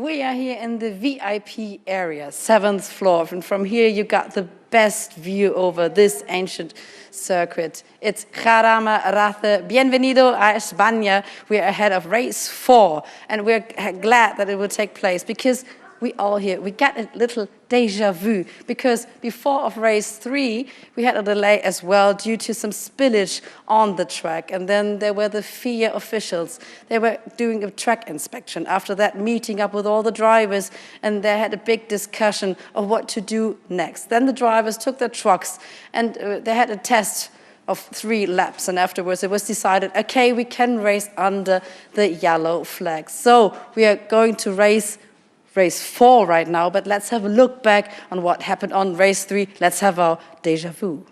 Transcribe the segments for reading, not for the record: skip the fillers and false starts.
We are here in the VIP area, 7th floor, and from here you got the best view over this ancient circuit. It's JARAMA Race. Bienvenido a España. We're ahead of race 4, and we're glad that it will take place because we all here, we get a little deja vu, because before of race 3, we had a delay as well due to some spillage on the track. And then there were the FIA officials. They were doing a track inspection. After that, meeting up with all the drivers, and they had a big discussion of what to do next. Then the drivers took their trucks, and they had a test of 3 laps, and afterwards it was decided, okay, we can race under the yellow flag. So we are going to race 4 right now, but let's have a look back on what happened on race 3. Let's have our deja vu.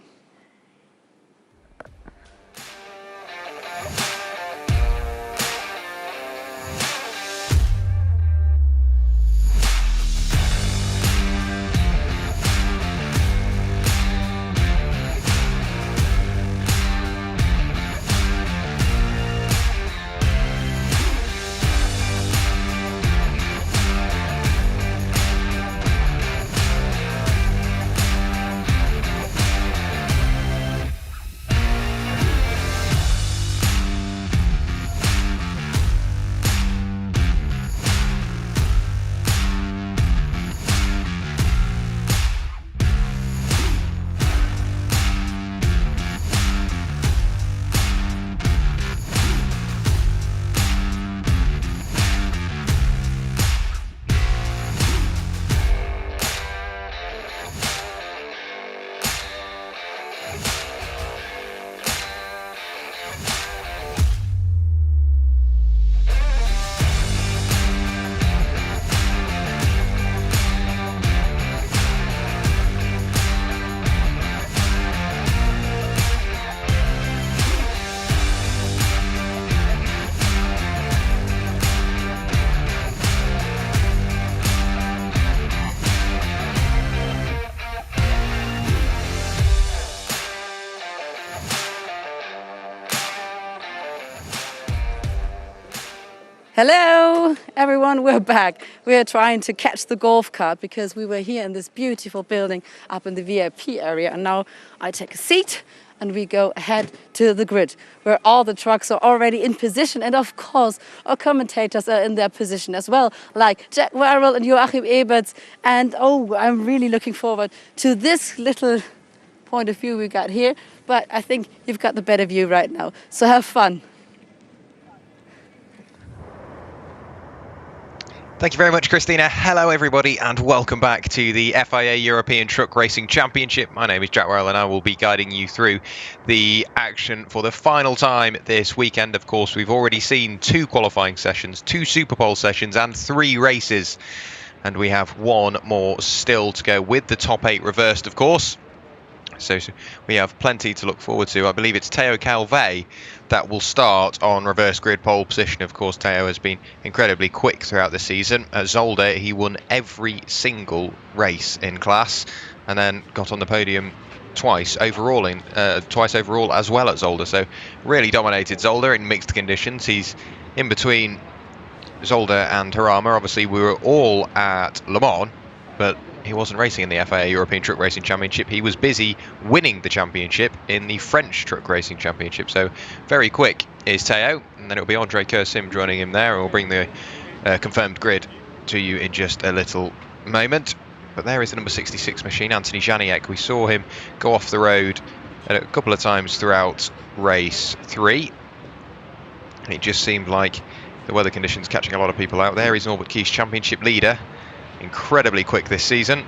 Hello, everyone, we're back. We're trying to catch the golf cart because we were here in this beautiful building up in the VIP area, and now I take a seat and we go ahead to the grid where all the trucks are already in position, and of course our commentators are in their position as well, like Jack Warrell and Joachim Eberts. And I'm really looking forward to this little point of view we got here, but I think you've got the better view right now, so have fun. Thank you very much, Christina. Hello, everybody, and welcome back to the FIA European Truck Racing Championship. My name is Jack Warrell, and I will be guiding you through the action for the final time this weekend. Of course, we've already seen 2 qualifying sessions, 2 Superpole sessions, and 3 races. And we have 1 more still to go, with the top 8 reversed, of course. So we have plenty to look forward to. I believe it's Théo Calvet that will start on reverse grid pole position. Of course, Théo has been incredibly quick throughout the season. At Zolder, he won every single race in class and then got on the podium twice overall as well at Zolder. So really dominated Zolder in mixed conditions. He's in between Zolder and JARAMA. Obviously, we were all at Le Mans, but he wasn't racing in the FIA European Truck Racing Championship. He was busy winning the championship in the French Truck Racing Championship. So very quick is Théo, and then it'll be André Kersim joining him there. We'll bring the confirmed grid to you in just a little moment. But there is the number 66 machine, Anthony Janiak. We saw him go off the road a couple of times throughout race 3. It just seemed like the weather conditions catching a lot of people out there. He's Norbert Kies championship leader. Incredibly quick this season,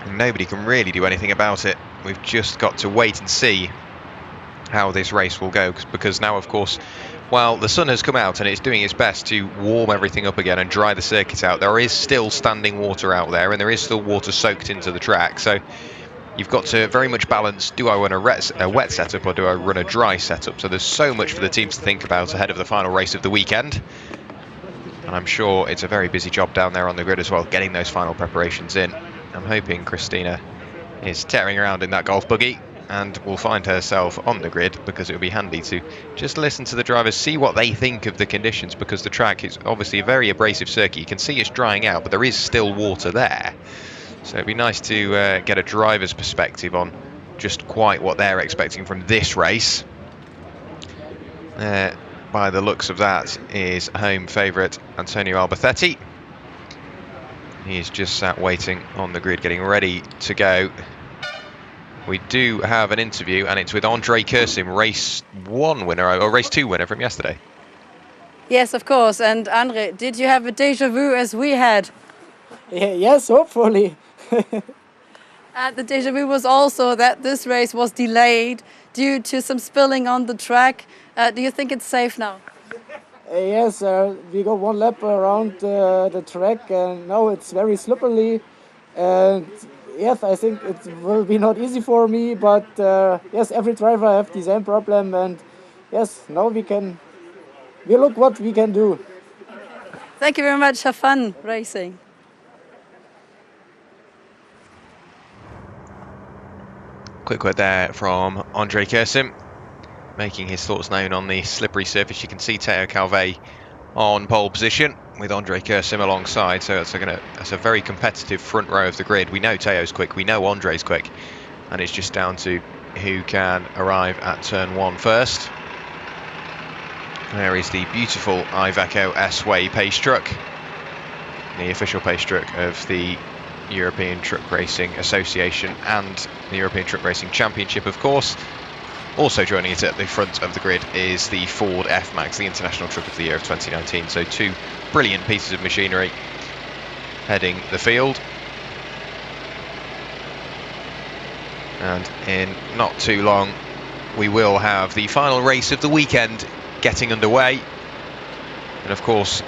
and nobody can really do anything about it. We've just got to wait and see how this race will go, because now, of course, while the sun has come out and it's doing its best to warm everything up again and dry the circuit out, there is still standing water out there, and there is still water soaked into the track. So you've got to very much balance, do I run a wet setup or do I run a dry setup? So there's so much for the teams to think about ahead of the final race of the weekend. And I'm sure it's a very busy job down there on the grid as well, getting those final preparations in. I'm hoping Christina is tearing around in that golf buggy. and will find herself on the grid, because it would be handy to just listen to the drivers, see what they think of the conditions, because the track is obviously a very abrasive circuit. You can see it's drying out, but there is still water there. So it'd be nice to get a driver's perspective on just quite what they're expecting from this race. By the looks of that is home favourite Antonio Albacete. He's just sat waiting on the grid, getting ready to go. We do have an interview, and it's with Andre Kursim, race 1 winner, or race 2 winner from yesterday. Yes, of course. And Andre, did you have a déjà vu as we had? Yes, hopefully. And the déjà vu was also that this race was delayed due to some spilling on the track. Do you think it's safe now? Yes, we go one lap around the track, and now it's very slippery. And yes, I think it will be not easy for me, but yes, every driver have the same problem, and yes, now we look what we can do. Thank you very much. Have fun racing. Quick word there from Andre Kursim, making his thoughts known on the slippery surface. You can see Teo Calvet on pole position with Andre Kursim alongside, so that's a very competitive front row of the grid. We know Teo's quick, we know Andre's quick, and it's just down to who can arrive at turn 1 first. There is the beautiful Iveco S-Way pace truck, the official pace truck of the European Truck Racing Association and the European Truck Racing Championship, of course. Also joining it at the front of the grid is the Ford F-Max, the International Truck of the Year of 2019. So 2 brilliant pieces of machinery heading the field. And in not too long, we will have the final race of the weekend getting underway. And of course,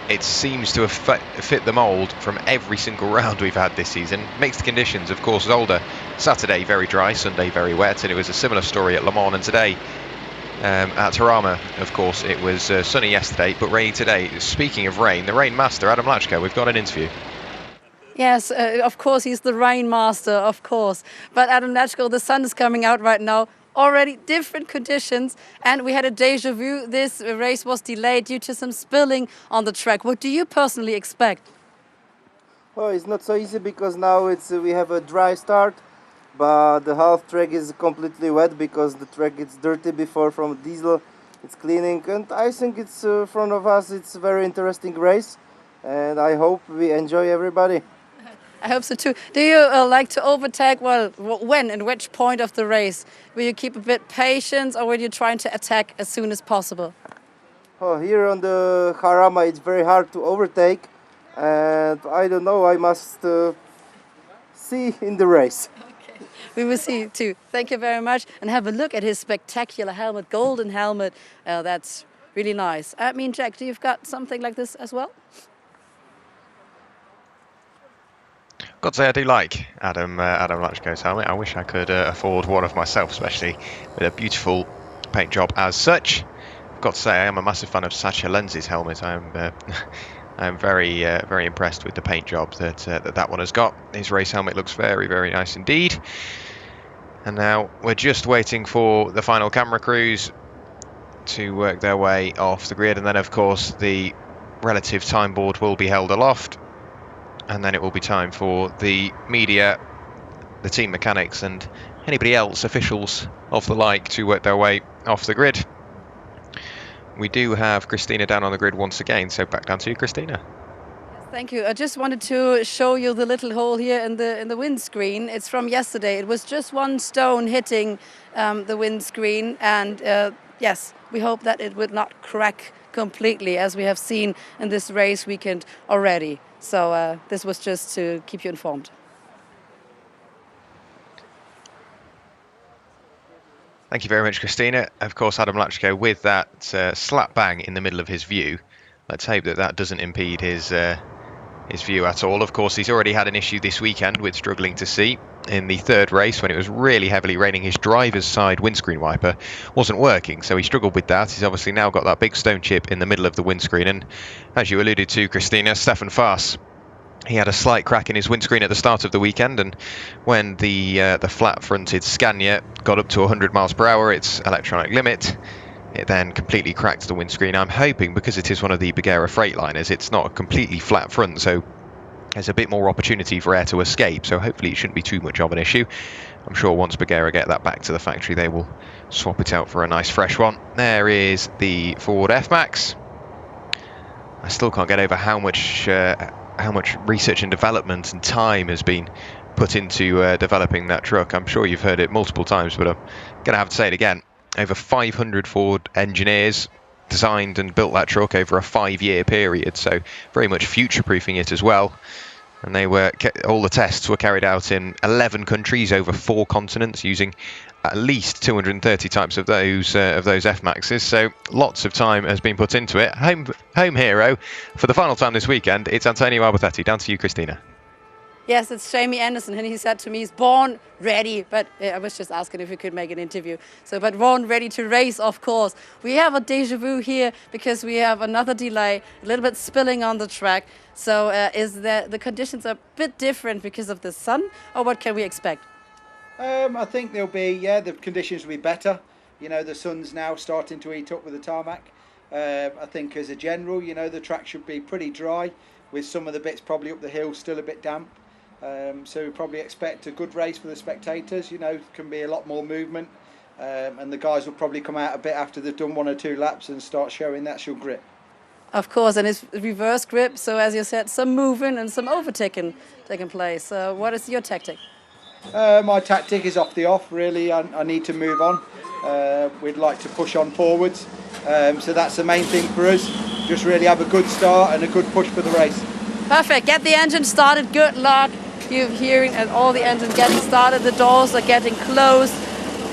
it seems to have fit the mould from every single round we've had this season. Mixed conditions, of course. Zolder, Saturday very dry, Sunday very wet, and it was a similar story at Le Mans. And today at JARAMA, of course, it was sunny yesterday, but rainy today. Speaking of rain, the rain master, Adam Lachko, we've got an interview. Yes, of course, he's the rain master, of course. But Adam Lachko, the sun is coming out right now. Already different conditions, and we had a déjà vu. This race was delayed due to some spilling on the track. What do you personally expect? Well, it's not so easy because now we have a dry start, but the half track is completely wet because the track gets dirty before from diesel. It's cleaning, and I think it's in front of us. It's a very interesting race, and I hope we enjoy everybody. I hope so too. Do you like to overtake? Well, when and which point of the race? Will you keep a bit patience, or will you try to attack as soon as possible? Oh, here on the JARAMA, it's very hard to overtake, and I don't know. I must see in the race. Okay, we will see too. Thank you very much, and have a look at his spectacular helmet, golden helmet. That's really nice. I mean, Jack, do you've got something like this as well? Got to say, I do like Adam Lachko's helmet. I wish I could afford one of myself, especially with a beautiful paint job as such. I've got to say, I am a massive fan of Sacha Lenz's helmet. I'm very impressed with the paint job that one has got. His race helmet looks very, very nice indeed. And now we're just waiting for the final camera crews to work their way off the grid, and then of course the relative time board will be held aloft. And then it will be time for the media, the team mechanics, and anybody else, officials of the like, to work their way off the grid. We do have Christina down on the grid once again, so back down to you, Christina. Yes, thank you. I just wanted to show you the little hole here in the windscreen. It's from yesterday. It was just one stone hitting the windscreen, and yes, we hope that it would not crack completely, as we have seen in this race weekend already. So this was just to keep you informed. Thank you very much, Christina. Of course, Adam Lachko with that slap bang in the middle of his view. Let's hope that doesn't impede his view at all. Of course, he's already had an issue this weekend with struggling to see. In the third race, when it was really heavily raining, his driver's side windscreen wiper wasn't working, so he struggled with that. He's obviously now got that big stone chip in the middle of the windscreen, and as you alluded to, Christina, Stefan Faas He had a slight crack in his windscreen at the start of the weekend, and when the flat-fronted Scania got up to 100 miles per hour, its electronic limit, it then completely cracked the windscreen. I'm hoping, because it is one of the Goodyear Freightliners, it's not a completely flat front, so there's a bit more opportunity for air to escape, so hopefully it shouldn't be too much of an issue. I'm sure once Goodyear get that back to the factory, they will swap it out for a nice fresh one. There is the Ford F-Max. I still can't get over how much research and development and time has been put into developing that truck. I'm sure you've heard it multiple times, but I'm going to have to say it again. Over 500 Ford engineers designed and built that truck over a 5-year period, so very much future-proofing it as well. And all the tests were carried out in 11 countries over 4 continents, using at least 230 types of those F-Maxes. So lots of time has been put into it. Home hero for the final time this weekend. It's Antonio Albertetti. Down to you, Christina. Yes, it's Jamie Anderson, and he said to me, he's born ready, but I was just asking if we could make an interview. But born ready to race, of course. We have a déjà vu here because we have another delay, a little bit spilling on the track. So is the conditions are a bit different because of the sun, or what can we expect? I think the conditions will be better. You know, the sun's now starting to heat up with the tarmac. I think as a general, you know, the track should be pretty dry, with some of the bits probably up the hill still a bit damp. So we probably expect a good race for the spectators. You know, can be a lot more movement, and the guys will probably come out a bit after they've done 1 or 2 laps and start showing that's your grip. Of course, and it's reverse grip, so as you said, some moving and some overtaking taking place. What is your tactic? My tactic is off the off, really. I need to move on. We'd like to push on forwards, so that's the main thing for us. Just really have a good start and a good push for the race. Perfect. Get the engine started. Good luck. You're hearing and all the engines getting started. The doors are getting closed.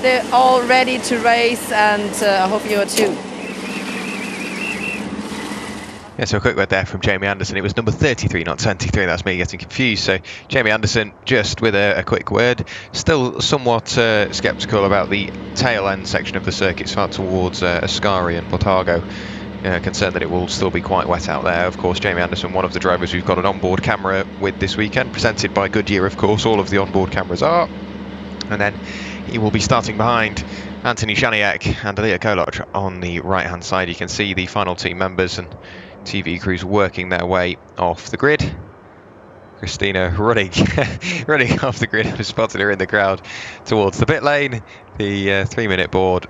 They're all ready to race, and I hope you are too. Yeah, so a quick word there from Jamie Anderson. It was number 33, not 23. That's me getting confused. So Jamie Anderson, just with a quick word, still somewhat sceptical about the tail end section of the circuit, far towards Ascari and Portago. Concerned that it will still be quite wet out there. Of course, Jamie Anderson, one of the drivers we've got an onboard camera with this weekend, presented by Goodyear, of course. All of the onboard cameras are. And then he will be starting behind Anthony Shaniak and Alia Kolodge on the right-hand side. You can see the final team members and TV crews working their way off the grid. Christina running off the grid. I've spotted her in the crowd towards the pit lane. The 3-minute board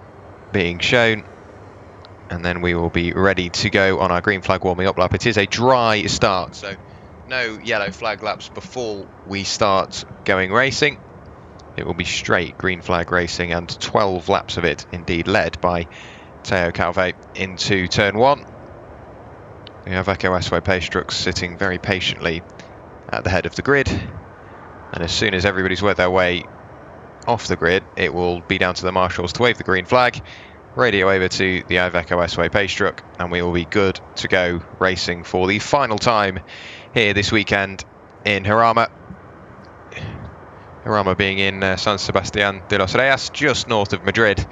being shown. And then we will be ready to go on our green flag warming up lap. It is a dry start, so no yellow flag laps before we start going racing. It will be straight green flag racing, and 12 laps of it indeed led by Teo Calvé into turn 1. We have Echo S-Way pace trucks sitting very patiently at the head of the grid, and as soon as everybody's worked their way off the grid, it will be down to the marshals to wave the green flag, radio over to the Iveco S-Way pace truck, and we will be good to go racing for the final time here this weekend in Jarama. Jarama being in San Sebastián de los Reyes, just north of Madrid,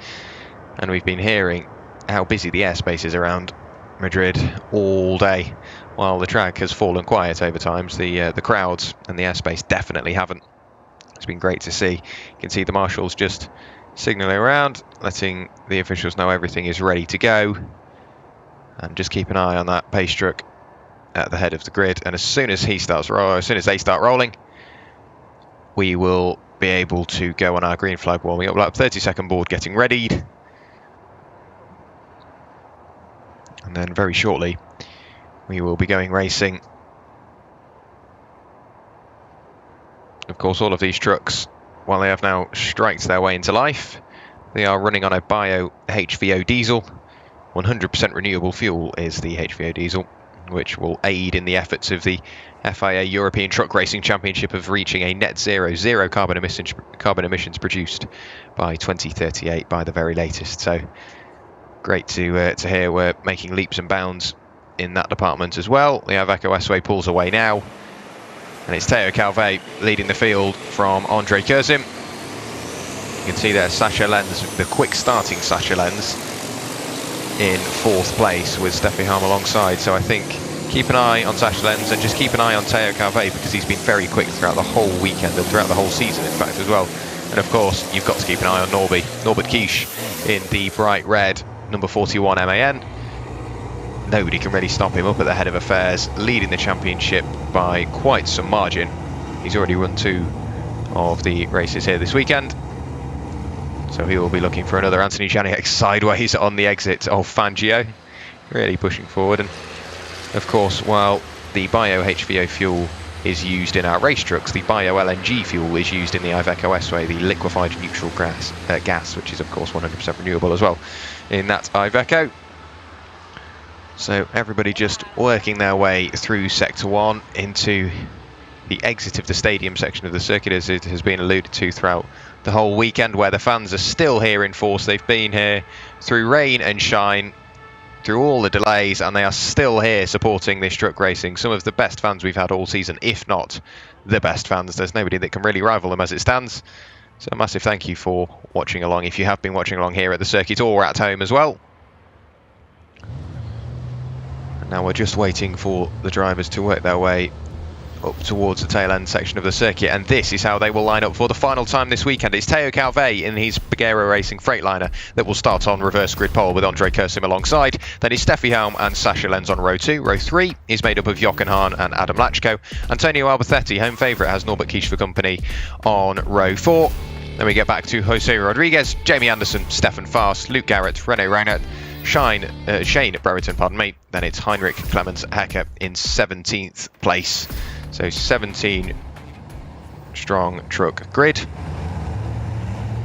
and we've been hearing how busy the airspace is around Madrid all day. While the track has fallen quiet over times, the crowds and the airspace definitely haven't. It's been great to see. You can see the marshals just signalling around, letting the officials know everything is ready to go, and just keep an eye on that pace truck at the head of the grid. And as soon as they start rolling, we will be able to go on our green flag warming up lap. 30-second board getting readied, and then very shortly we will be going racing. Of course, all of these trucks, while they have now striked their way into life, they are running on a bio HVO diesel. 100% renewable fuel is the HVO diesel, which will aid in the efforts of the FIA European Truck Racing Championship of reaching a net zero carbon emissions produced by 2038 by the very latest. So great to hear we're making leaps and bounds in that department as well. The Iveco S-Way pulls away now, and it's Teo Calvé leading the field from Andre Kurzim. You can see there Sacha Lenz, the quick starting Sacha Lenz, in 4th place with Steffi Harm alongside. So I think keep an eye on Sasha Lenz and just keep an eye on Théo Calvé, because he's been very quick throughout the whole weekend and throughout the whole season, in fact, as well. And of course, you've got to keep an eye on Norbert Kish in the bright red number 41 MAN. Nobody can really stop him up at the head of affairs, leading the championship by quite some margin. He's already run 2 of the races here this weekend, so he will be looking for another Anthony Janiak sideways on the exit of Fangio, really pushing forward. And of course, while the bio HVO fuel is used in our race trucks, the bio LNG fuel is used in the Iveco S-Way, the liquefied neutral gas, which is of course 100% renewable as well in that Iveco. So everybody just working their way through Sector 1 into the exit of the stadium section of the circuit, as it has been alluded to throughout the whole weekend, where the fans are still here in force. They've been here through rain and shine, through all the delays, and they are still here supporting this truck racing. Some of the best fans we've had all season, if not the best fans. There's nobody that can really rival them as it stands. So a massive thank you for watching along, if you have been watching along here at the circuit or at home as well. And now we're just waiting for the drivers to work their way up towards the tail end section of the circuit, and this is how they will line up for the final time this weekend. It's Théo Calvé in his Pagero Racing Freightliner that will start on reverse grid pole with Andre Kursim alongside. Then it's Steffi Helm and Sasha Lenz on row 2. Row 3 is made up of Jochen Hahn and Adam Lachko. Antonio Alberthetti, home favourite, has Norbert Kish for company on row 4. Then we get back to Jose Rodriguez, Jamie Anderson, Stefan Fast, Luke Garrett, Rene Reinhardt, Shane Brereton, pardon me. Then it's Heinrich Clemens Hecker in 17th place. So 17 strong truck grid.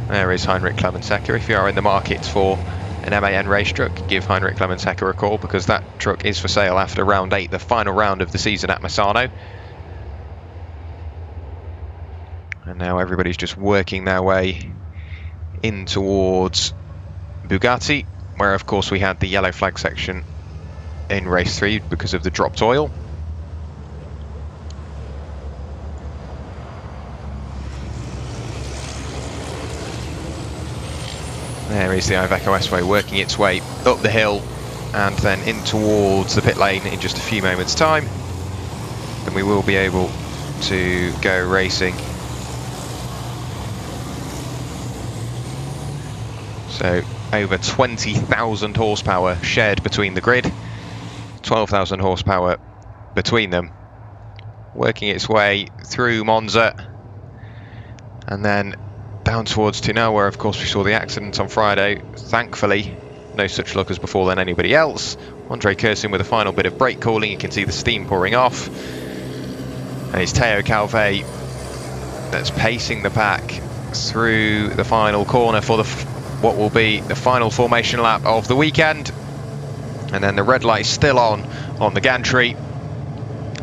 There is Heinrich Clemens Hecker. If you are in the market for an MAN race truck, give Heinrich Clemens Hecker a call, because that truck is for sale after round 8, the final round of the season at Misano. And now everybody's just working their way in towards Bugatti, where of course we had the yellow flag section in race 3 because of the dropped oil. There is the Iveco S-Way working its way up the hill and then in towards the pit lane in just a few moments' time. Then we will be able to go racing. So over 20,000 horsepower shared between the grid, 12,000 horsepower between them, working its way through Monza and then down towards Tunel, where of course we saw the accident on Friday. Thankfully, no such luck as befallen anybody else. Andre Kursim with a final bit of brake cooling. You can see the steam pouring off. And it's Théo Calvé that's pacing the pack through the final corner for what will be the final formation lap of the weekend. And then the red light still on the gantry.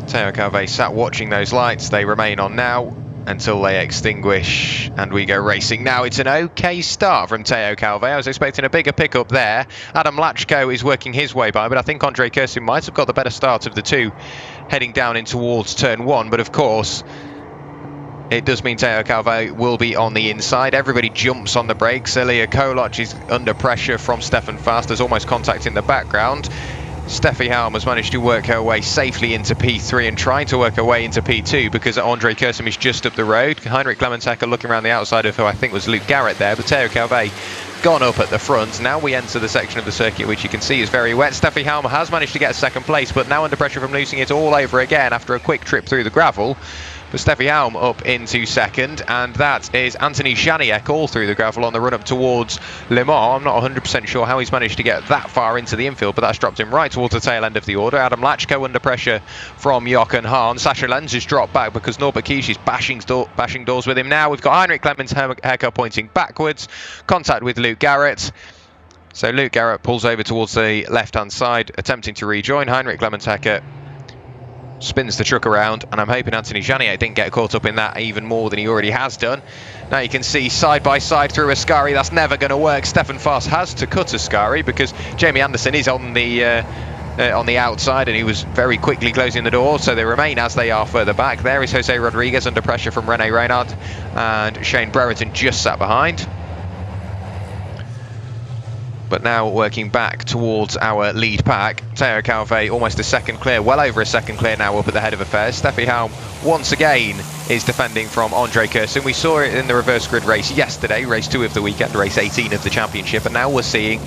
Théo Calvé sat watching those lights. They remain on now until they extinguish, and we go racing. Now it's an okay start from Théo Calvé. I was expecting a bigger pickup there. Adam Lachko is working his way by, but I think Andre Kursim might have got the better start of the two heading down in towards turn 1. But of course, it does mean Théo Calvé will be on the inside. Everybody jumps on the brakes. Elia Koloc is under pressure from Stefan Fast. There's almost contact in the background. Steffi Helm has managed to work her way safely into P3 and trying to work her way into P2 because Andre Kursim is just up the road. Heinrich Clemens Hecker looking around the outside of who I think was Luke Garrett there, but Théo Calvé gone up at the front. Now we enter the section of the circuit which you can see is very wet. Steffi Helm has managed to get second place, but now under pressure from losing it all over again after a quick trip through the gravel. But Steffi Helm up into second, and that is Anthony Janiak all through the gravel on the run up towards Le Mans. I'm not 100% sure how he's managed to get that far into the infield, but that's dropped him right towards the tail end of the order. Adam Lachko under pressure from Jochen Hahn. Sasha Lenz has dropped back because Norbert Kish is bashing doors with him now. We've got Heinrich Clemens Hecker pointing backwards, contact with Luke Garrett. So Luke Garrett pulls over towards the left-hand side, attempting to rejoin. Heinrich Clemens Hecker spins the truck around, and I'm hoping Anthony Janiak didn't get caught up in that even more than he already has done. Now you can see side by side through Ascari. That's never going to work. Stefan Fast has to cut Ascari because Jamie Anderson is on the outside, and he was very quickly closing the door, so they remain as they are further back. There is Jose Rodriguez under pressure from Rene Reinhardt, and Shane Brereton just sat behind. But now working back towards our lead pack. Teo Calvé almost a second clear, well over a second clear now up at the head of affairs. Steffi Helm once again is defending from Andre Kursin. We saw it in the reverse grid race yesterday, race 2 of the weekend, race 18 of the championship, and now we're seeing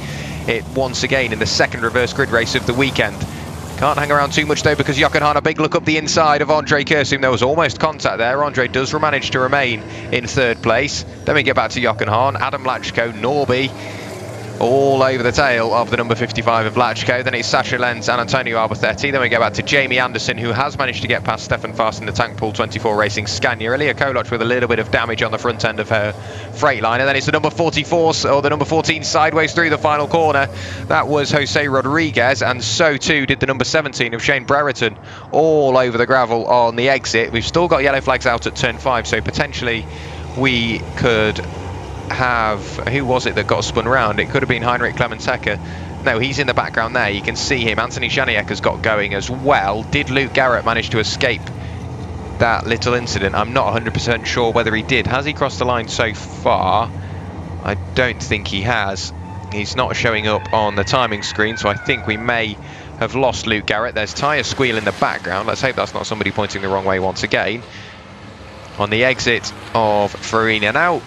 it once again in the second reverse grid race of the weekend. Can't hang around too much though, because Jochen Hahn, a big look up the inside of Andre Kursin. There was almost contact there. Andre does manage to remain in third place. Then we get back to Jochen Hahn, Adam Lachko, Norby, all over the tail of the number 55 of Lachko. Then it's Sasha Lenz and Antonio Alberthetti. Then we go back to Jamie Anderson, who has managed to get past Stefan Fast in the Tank Pool 24 Racing Scania. Elia Koloch with a little bit of damage on the front end of her Freightliner. Then it's the number 44, or the number 14 sideways through the final corner. That was Jose Rodriguez, and so too did the number 17 of Shane Brereton, all over the gravel on the exit. We've still got yellow flags out at turn 5, so potentially we could have, who was it that got spun round? It could have been Heinrich Clemens-Hecker. No, he's in the background there. You can see him. Anthony Janiak has got going as well. Did Luke Garrett manage to escape that little incident? I'm not 100% sure whether he did. Has he crossed the line so far? I don't think he has. He's not showing up on the timing screen, so I think we may have lost Luke Garrett. There's tyre squeal in the background. Let's hope that's not somebody pointing the wrong way once again. On the exit of Farina now,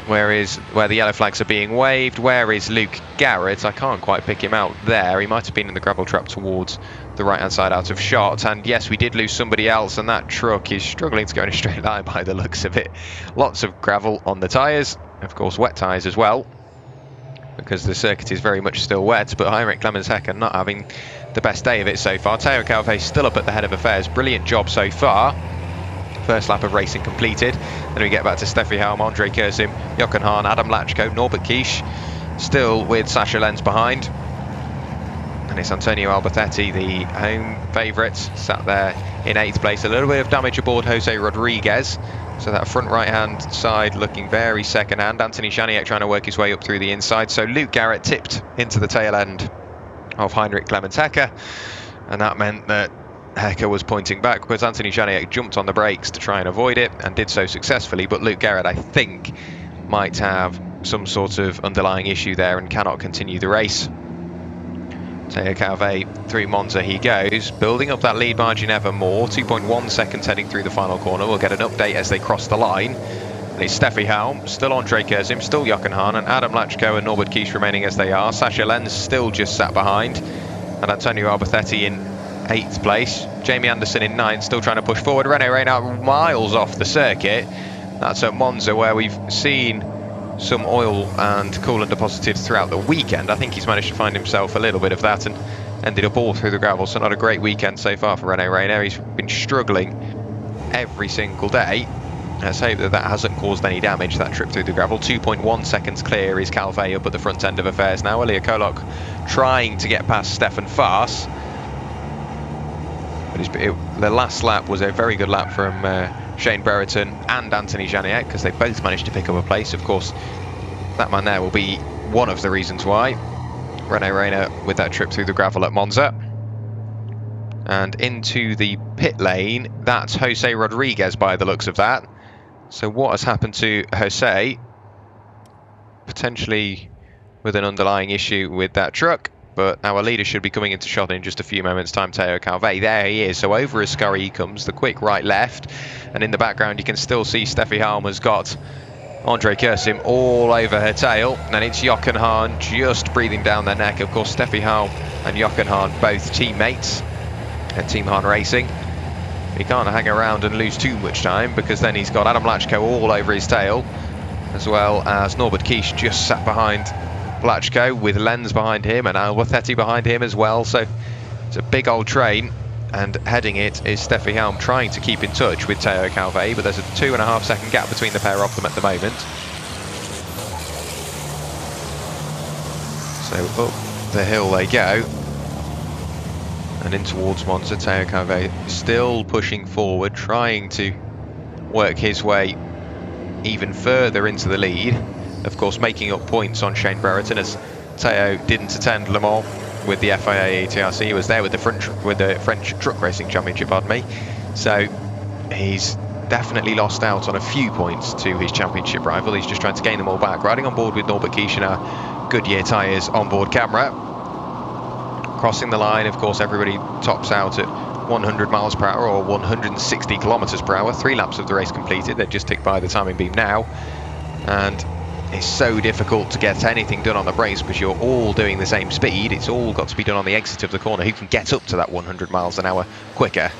where the yellow flags are being waved. Where is Luke Garrett? I can't quite pick him out there. He might have been in the gravel trap towards the right-hand side out of shot. And yes, we did lose somebody else, and that truck is struggling to go in a straight line by the looks of it. Lots of gravel on the tyres, of course wet tyres as well, because the circuit is very much still wet. But Heinrich Clemens-Hecker not having the best day of it so far. Teo Calvé still up at the head of affairs. Brilliant job so far. First lap of racing completed. Then we get back to Steffi Helm, Andre Kursin, Jochen Hahn, Adam Lachko, Norbert Kish, still with Sasha Lenz behind. And it's Antonio Alberthetti, the home favourite, sat there in 8th place. A little bit of damage aboard Jose Rodriguez. So that front right-hand side looking very second-hand. Anthony Janiak trying to work his way up through the inside. So Luke Garrett tipped into the tail end of Heinrich Clemens-Hecker. And that meant that Hecker was pointing backwards. Anthony Janiak jumped on the brakes to try and avoid it and did so successfully, but Luke Garrett, I think, might have some sort of underlying issue there and cannot continue the race. Teo Calvé through Monza he goes, building up that lead margin ever more. 2.1 seconds heading through the final corner. We'll get an update as they cross the line. And it's Steffi Helm, still Andre Kursin, still Jochen Hahn, and Adam Lachko and Norbert Kish remaining as they are. Sasha Lenz still just sat behind, and Antonio Alberthetti in 8th place. Jamie Anderson in 9th, still trying to push forward. René Reynard miles off the circuit. That's at Monza, where we've seen some oil and coolant deposited throughout the weekend. I think he's managed to find himself a little bit of that and ended up all through the gravel. So not a great weekend so far for René Reynard. He's been struggling every single day. Let's hope that hasn't caused any damage, that trip through the gravel. 2.1 seconds clear is Calvé up at the front end of affairs now. Elia Koloch trying to get past Stefan Fast. The last lap was a very good lap from Shane Brereton and Anthony Janiak, because they both managed to pick up a place. Of course, that man there will be one of the reasons why. René Reynard with that trip through the gravel at Monza. And into the pit lane, that's Jose Rodriguez by the looks of that. So what has happened to Jose? Potentially with an underlying issue with that truck. But our leader should be coming into shot in just a few moments' time, Teo Calvé. There he is. So over his scurry he comes, the quick right-left. And in the background you can still see Steffi Helm has got Andre Kursin all over her tail. And it's Jochen Hahn just breathing down their neck. Of course, Steffi Helm and Jochen Hahn both teammates at Team Hahn Racing. He can't hang around and lose too much time, because then he's got Adam Lachko all over his tail, as well as Norbert Kish just sat behind Lachko with Lenz behind him and Alberthetti behind him as well. So it's a big old train, and heading it is Steffi Helm trying to keep in touch with Teo Calvé, but there's a 2.5 second gap between the pair of them at the moment. So up the hill they go and in towards Monza. Teo Calvé still pushing forward, trying to work his way even further into the lead. Of course, making up points on Shane Brereton, as Teo didn't attend Le Mans with the FIA ETRC. He was there with the French Truck Racing Championship, pardon me. So he's definitely lost out on a few points to his championship rival. He's just trying to gain them all back. Riding on board with Norbert Kish in our Goodyear tyres onboard camera. Crossing the line, of course, everybody tops out at 100 miles per hour or 160 kilometers per hour. 3 laps of the race completed. They've just ticked by the timing beam now. And it's so difficult to get anything done on the brakes because you're all doing the same speed. It's all got to be done on the exit of the corner. Who can get up to that 100 miles an hour quicker?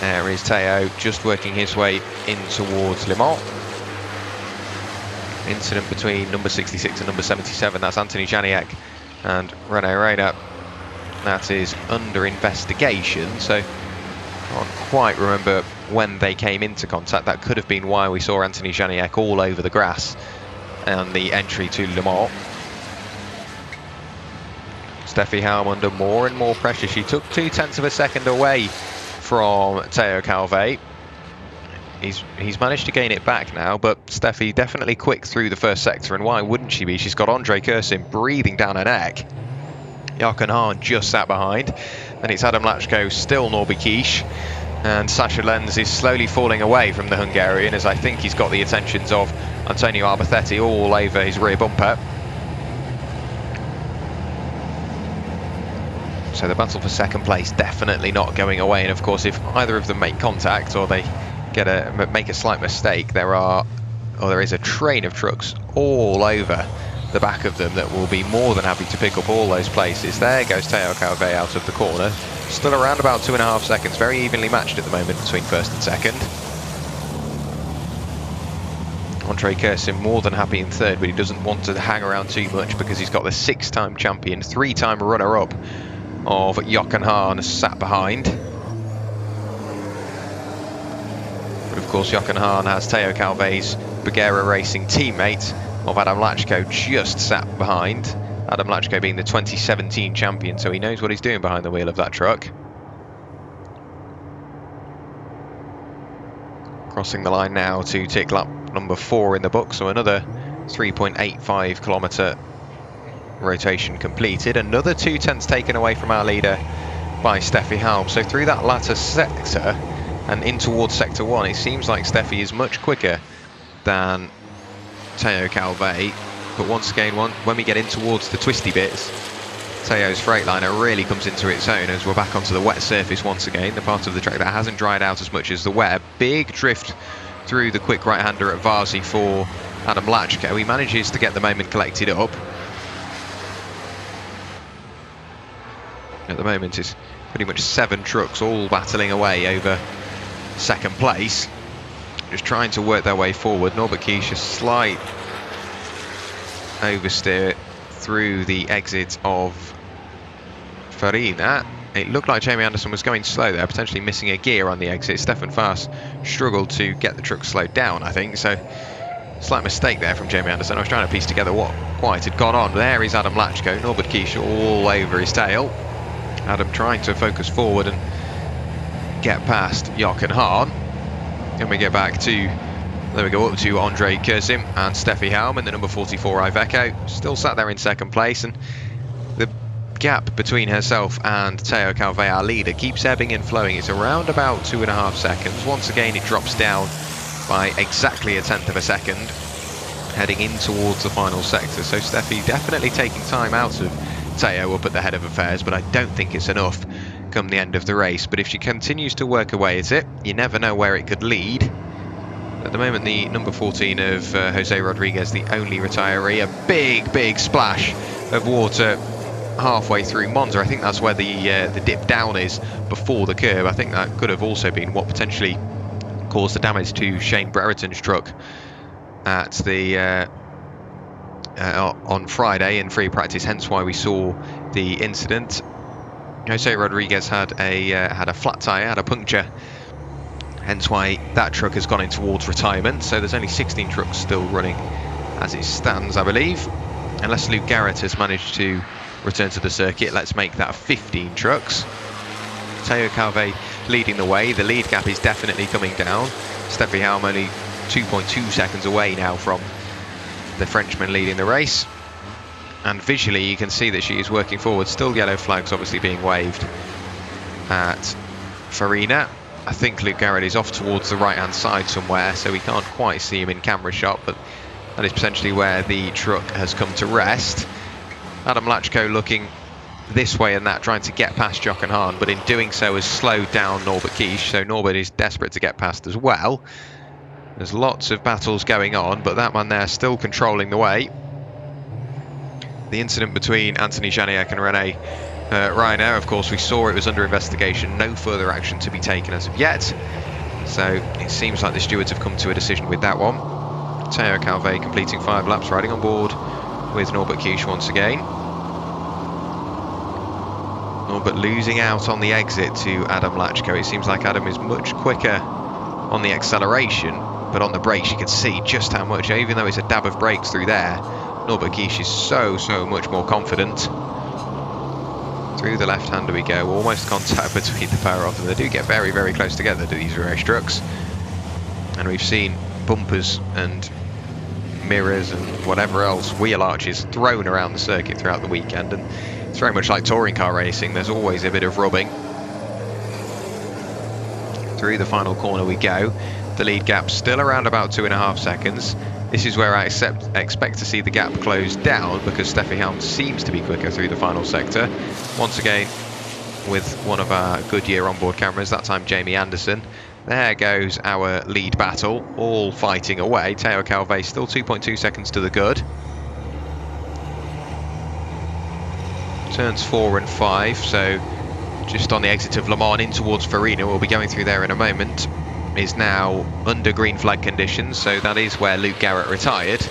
There is Theo just working his way in towards Le Mans. Incident between number 66 and number 77. That's Anthony Janiak and René Reina. That is under investigation, so I can't quite remember when they came into contact. That could have been why we saw Anthony Janiak all over the grass and the entry to Le Mans. Steffi Helm under more and more pressure. She took 0.2 of a second away from Theo Calvet. He's managed to gain it back now, but Steffi definitely quick through the first sector, and why wouldn't she be? She's got Andre Kursin breathing down her neck. Jochen Hahn just sat behind. Then it's Adam Lachko, still Norby Kish. And Sasha Lenz is slowly falling away from the Hungarian, as I think he's got the attentions of Antonio Albacetti all over his rear bumper. So the battle for second place definitely not going away. And of course, if either of them make contact or they make a slight mistake, there is a train of trucks all over the back of them that will be more than happy to pick up all those places. There goes Theo Calvet out of the corner. Still around about 2.5 seconds, very evenly matched at the moment between first and second. Andre Kursin more than happy in third, but he doesn't want to hang around too much because he's got the 6-time champion, 3-time runner-up of Jochen Hahn sat behind. But of course, Jochen Hahn has Theo Calvet's Burgera Racing teammate of Adam Lachko just sat behind. Adam Lachko being the 2017 champion, so he knows what he's doing behind the wheel of that truck. Crossing the line now to tick lap number 4 in the book, so another 3.85 kilometre rotation completed. Another 0.2 taken away from our leader by Steffi Helm. So through that latter sector and in towards sector 1, it seems like Steffi is much quicker than Theo Calvet, but once again, when we get in towards the twisty bits, Theo's Freightliner really comes into its own as we're back onto the wet surface once again, the part of the track that hasn't dried out as much as the wet. Big drift through the quick right-hander at Varzi for Adam Lachko. He manages to get the moment collected up. At the moment, it's pretty much 7 trucks all battling away over second place. Just trying to work their way forward. Norbert Kish, a slight oversteer through the exit of Farina. It looked like Jamie Anderson was going slow there, potentially missing a gear on the exit. Stefan Faas struggled to get the truck slowed down, I think. So, slight mistake there from Jamie Anderson. I was trying to piece together what quite had gone on. There is Adam Lachko, Norbert Kish all over his tail. Adam trying to focus forward and get past Jochen Hahn. And we get back to, there we go, up to Andre Kursim and Steffi Helm in the number 44 Iveco. Still sat there in second place, and the gap between herself and Theo Calvet, our leader, keeps ebbing and flowing. It's around about 2.5 seconds. Once again, it drops down by exactly 1/10 of a second, heading in towards the final sector. So Steffi definitely taking time out of Theo up at the head of affairs, but I don't think it's enough come the end of the race. But if she continues to work away at it, you never know where it could lead. At the moment, the number 14 of Jose Rodriguez, the only retiree. A big splash of water halfway through Monza. I think that's where the dip down is before the curve. I think that could have also been what potentially caused the damage to Shane Brereton's truck at the on Friday in free practice, hence why we saw the incident. Jose Rodriguez had a flat tyre, had a puncture, hence why that truck has gone in towards retirement. So there's only 16 trucks still running as it stands, I believe. Unless Luke Garrett has managed to return to the circuit, let's make that 15 trucks. Theo Calvet leading the way. The lead gap is definitely coming down. Steffi Helm only 2.2 seconds away now from the Frenchman leading the race. And visually you can see that she is working forward. Still yellow flags obviously being waved at Farina. I think Luke Garrett is off towards the right hand side somewhere, so we can't quite see him in camera shot, but That is potentially where the truck has come to rest. Adam Lachko looking this way and that, trying to get past Jochen Hahn, but in doing so has slowed down Norbert Kish, so Norbert is desperate to get past as well. There's lots of battles going on, but that man there still controlling the way. The incident between Anthony Janiak and René Reiner, of course, we saw it was under investigation. No further action to be taken as of yet. So it seems like the stewards have come to a decision with that one. Théo Calvé completing 5 laps, riding on board with Norbert Kish once again. Norbert losing out on the exit to Adam Lachko. It seems like Adam is much quicker on the acceleration, but on the brakes you can see just how much, even though it's a dab of brakes through there, Norbert Kish is so much more confident. Through the left-hander we go, almost contact between the pair of them. They do get very close together to these race trucks. And we've seen bumpers and mirrors and whatever else, wheel arches thrown around the circuit throughout the weekend. And it's very much like touring car racing, there's always a bit of rubbing. Through the final corner we go. The lead gap still around about 2.5 seconds. This is where I expect to see the gap close down, because Steffi Helm seems to be quicker through the final sector. Once again, with one of our Goodyear onboard cameras, that time Jamie Anderson. There goes our lead battle, all fighting away. Théo Calvé still 2.2 seconds to the good. Turns 4 and 5, so just on the exit of Le Mans in towards Farina, we'll be going through there in a moment, is now under green flag conditions, so that is where Luke Garrett retired.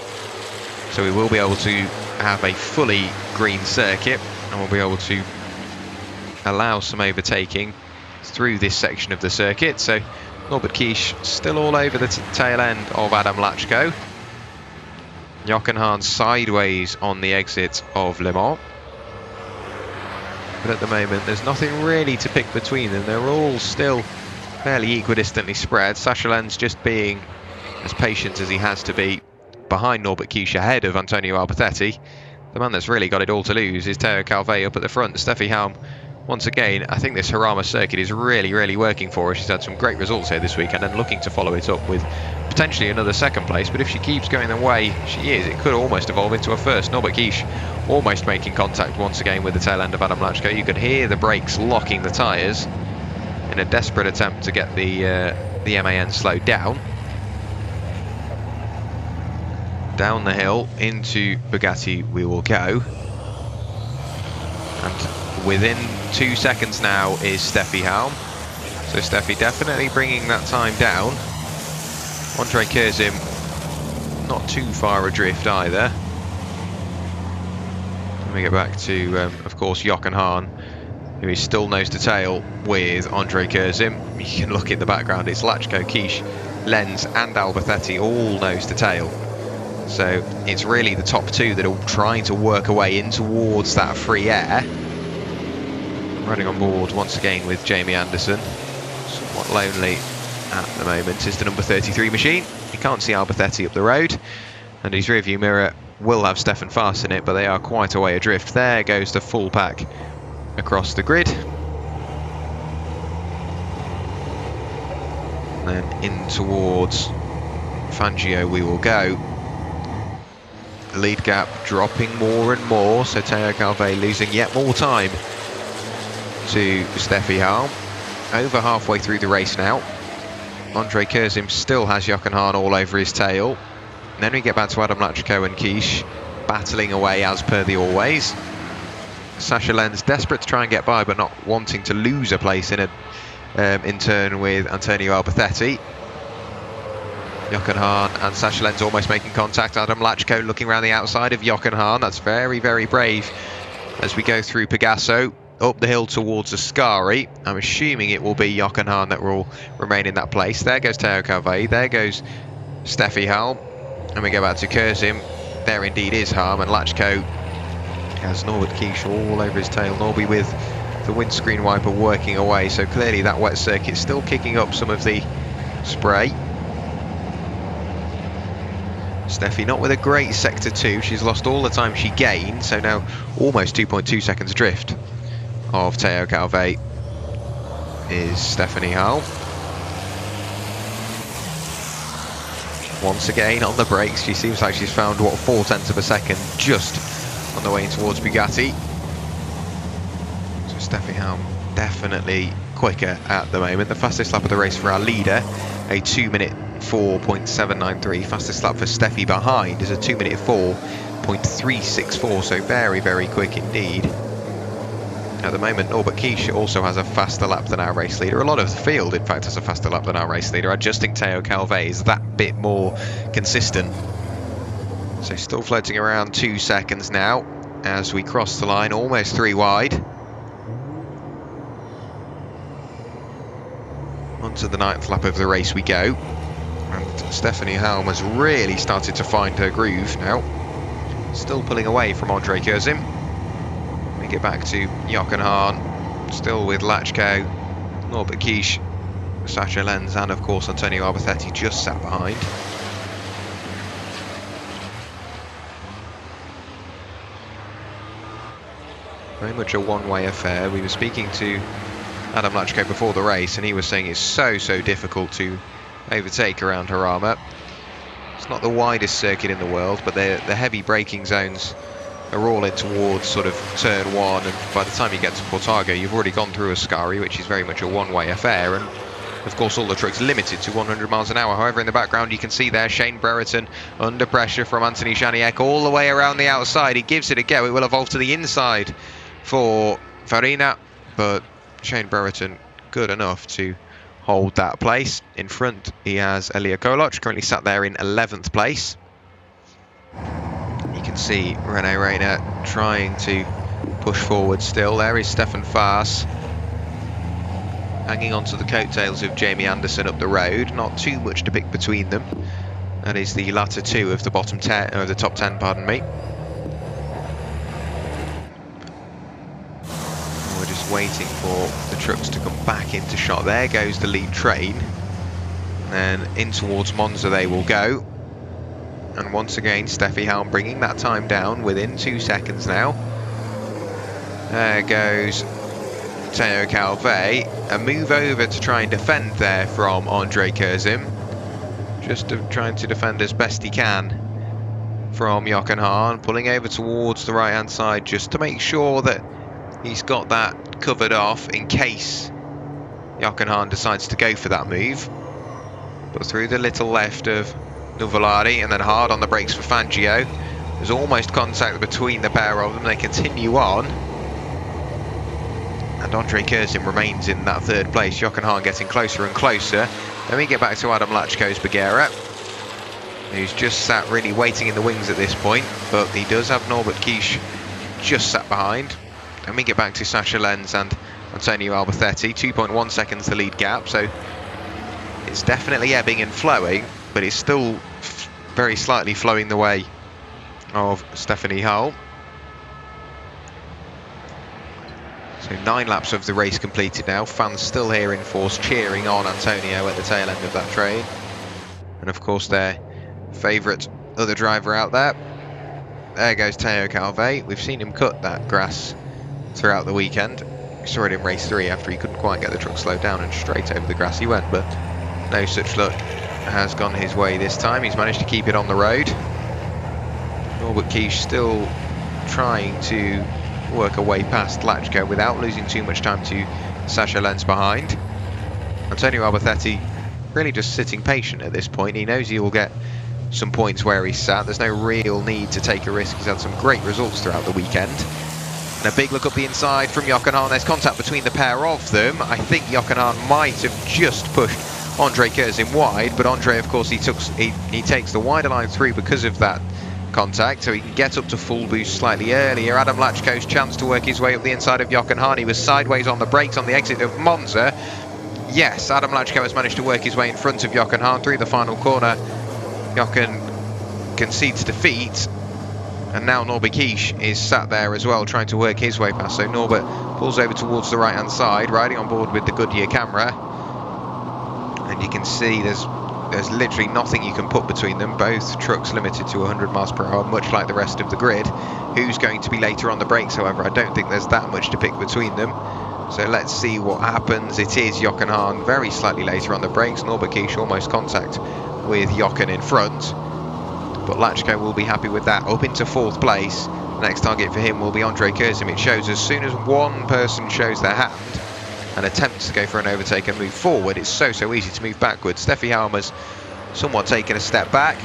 So we will be able to have a fully green circuit, and we'll be able to allow some overtaking through this section of the circuit. So Norbert Kish still all over the tail end of Adam Lachko. Jochen Hahn sideways on the exit of Le Mans. But at the moment there's nothing really to pick between them. They're all still fairly equidistantly spread. Sacha Lenz just being as patient as he has to be behind Norbert Kish, ahead of Antonio Albertetti. The man that's really got it all to lose is Théo Calvé up at the front. Steffi Helm, once again, I think this JARAMA circuit is really working for her. She's had some great results here this weekend and looking to follow it up with potentially another second place. But if she keeps going the way she is, it could almost evolve into a first. Norbert Kish almost making contact once again with the tail end of Adam Lachko. You could hear the brakes locking the tyres in a desperate attempt to get the MAN slowed down. Down the hill into Bugatti we will go. And within 2 seconds now is Steffi Helm. So Steffi definitely bringing that time down. Andre Kurzim not too far adrift either. Let me get back to, of course, Jochen Hahn, who is still nose to tail with Andre Kurzim. You can look in the background, it's Lachko, Kish, Lenz and Albertetti all nose to tail. So it's really the top two that are trying to work a way in towards that free air. Running on board once again with Jamie Anderson. Somewhat lonely at the moment is the number 33 machine. You can't see Albertetti up the road, and his rearview mirror will have Stefan Faas in it, but they are quite a way adrift. There goes the full pack across the grid. And then in towards Fangio we will go. The lead gap dropping more and more, so Théo Calvé losing yet more time to Steffi Helm. Over halfway through the race now. Andre Kurzim still has Jochen Hahn all over his tail. And then we get back to Adam Lachko and Kish battling away as per the always. Sacha Lenz desperate to try and get by, but not wanting to lose a place in turn with Antonio Albertetti. Jochen Hahn and Sacha Lenz almost making contact. Adam Lachko looking around the outside of Jochen Hahn. That's very brave as we go through Pegaso up the hill towards Ascari. I'm assuming it will be Jochen Hahn that will remain in that place. There goes Théo Calvé. There goes Steffi Helm. And we go back to Kurzim. There indeed is Helm, and Lachko has Norbert Kish all over his tail. Norby with the windscreen wiper working away, so clearly that wet circuit still kicking up some of the spray. Steffi not with a great sector 2. She's lost all the time she gained, so now almost 2.2 seconds adrift of Théo Calvé is Stephanie Helm. once again on the brakes. She seems like she's found, what, 0.4 of a second just on the way towards Bugatti. So Steffi Helm definitely quicker at the moment. The fastest lap of the race for our leader, a 2-minute 4.793. Fastest lap for Steffi behind is a 2-minute 4.364, so very, very quick indeed. At the moment, Norbert Kish also has a faster lap than our race leader. A lot of the field, in fact, has a faster lap than our race leader. I just think Théo Calvé is that bit more consistent. So still floating around 2 seconds now as we cross the line, almost 3 wide. Onto the 9th lap of the race we go. And Stephanie Helm has really started to find her groove now. Still pulling away from Andre Curzim. We get back to Jochen Hahn, still with Lachko, Norbert Kish, Sacha Lenz, and of course Antonio Alberthetti just sat behind. Very much a one-way affair. We were speaking to Adam Lachko before the race, and he was saying it's so difficult to overtake around JARAMA. It's not the widest circuit in the world, but the heavy braking zones are all in towards sort of turn 1, and by the time you get to Portago you've already gone through Ascari, which is very much a one-way affair, and of course all the trucks limited to 100 miles an hour. However, in the background you can see there Shane Brereton under pressure from Anthony Janiek all the way around the outside. He gives it a go. It will evolve to the inside for Farina, but Shane Brereton good enough to hold that place. In front he has Elia Koloc, currently sat there in 11th place. You can see René Reiner trying to push forward still. There is Stefan Faas hanging onto the coattails of Jamie Anderson up the road. Not too much to pick between them. That is the latter two of the bottom 10, or the top 10, pardon me. We're just waiting for the trucks to come back into shot. There goes the lead train. And then in towards Monza they will go. And once again, Steffi Helm bringing that time down within 2 seconds now. There goes Théo Calvé. A move over to try and defend there from Andre Curzim. Just trying to defend as best he can from Jochen Hahn. Pulling over towards the right-hand side just to make sure that he's got that covered off in case Jochen Hahn decides to go for that move. But through the little left of Nuvolari, and then hard on the brakes for Fangio. There's almost contact between the pair of them. They continue on, and Andre Curzim remains in that 3rd place. Jochen Hahn getting closer and closer. Then we get back to Adam Lachko's Bagheera, who's just sat really waiting in the wings at this point, but he does have Norbert Kish just sat behind. Then we get back to Sacha Lenz and Antonio Alberthetti. 2.1 seconds the lead gap, so it's definitely ebbing and flowing, but it's still very slightly flowing the way of Stephanie Hull. So 9 laps of the race completed now. Fans still here in force cheering on Antonio at the tail end of that train. And of course their favourite other driver out there. There goes Théo Calvé. We've seen him cut that grass throughout the weekend. We saw it in race 3 after he couldn't quite get the truck slowed down and straight over the grass he went, but no such luck has gone his way this time. He's managed to keep it on the road. Norbert Kish still trying to work a way past Lachko without losing too much time to Sacha Lenz behind. Antonio Alberthetti really just sitting patient at this point. He knows he will get some points where he's sat. There's no real need to take a risk. He's had some great results throughout the weekend. And a big look up the inside from Jochen Hahn. There's contact between the pair of them. I think Jochen Hahn might have just pushed Andre Curzim wide, but Andre, of course, he takes the wider line through because of that contact, so he can get up to full boost slightly earlier. Adam Lachko's chance to work his way up the inside of Jochen Hahn. He was sideways on the brakes on the exit of Monza. Yes, Adam Lachko has managed to work his way in front of Jochen Hahn through the final corner. Jochen concedes defeat, and now Norbert Kish is sat there as well trying to work his way past. So Norbert pulls over towards the right hand side, riding on board with the Goodyear camera, and you can see there's literally nothing you can put between them. Both trucks limited to 100 miles per hour, much like the rest of the grid. Who's going to be later on the brakes, however? I don't think there's that much to pick between them. So let's see what happens. It is Jochen Hahn very slightly later on the brakes. Norbert Kish almost contact with Jochen in front. But Lachko will be happy with that. Up into 4th place. Next target for him will be Andre Kurzim. It shows as soon as one person shows their hand and attempts to go for an overtake and move forward, it's so easy to move backwards. Steffi Halmer's somewhat taken a step back.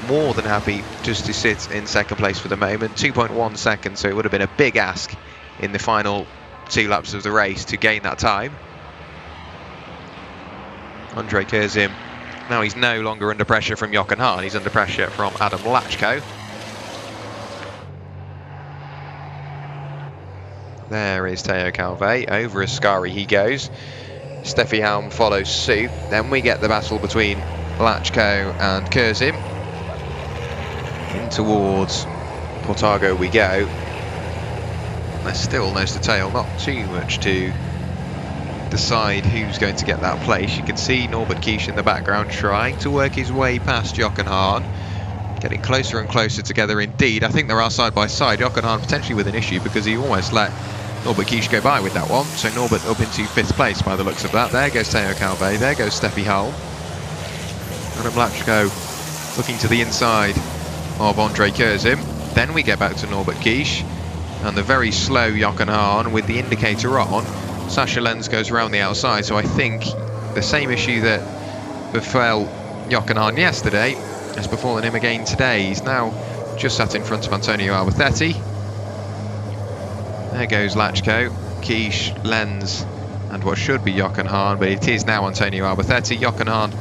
More than happy just to sit in 2nd place for the moment. 2.1 seconds, so it would have been a big ask in the final 2 laps of the race to gain that time. Andre Kurzim, now he's no longer under pressure from Jochen Hahn, he's under pressure from Adam Lachko. There is Teo Calvet, over Ascari he goes. Steffi Halm follows suit. Then we get the battle between Lachko and Kurzim. In towards Portago we go. There's still nose to tail, not too much to decide who's going to get that place. You can see Norbert Kisch in the background trying to work his way past Jochen Hahn. Getting closer and closer together indeed. I think there are side by side. Jochen Hahn potentially with an issue because he almost let Norbert Kisch go by with that one. So Norbert up into 5th place by the looks of that. There goes Teo Calvet, there goes Steffi Halm. Adam Lachko looking to the inside of Andre Kurzim. Then we get back to Norbert Kisch and the very slow Jochen Hahn with the indicator on. Sascha Lenz goes around the outside, so I think the same issue that befell Jochen Hahn yesterday has befallen him again today. He's now just sat in front of Antonio Albacete. There goes Lachko, Kisch, Lenz and what should be Jochen Hahn, but it is now Antonio Albacete. Jochen Hahn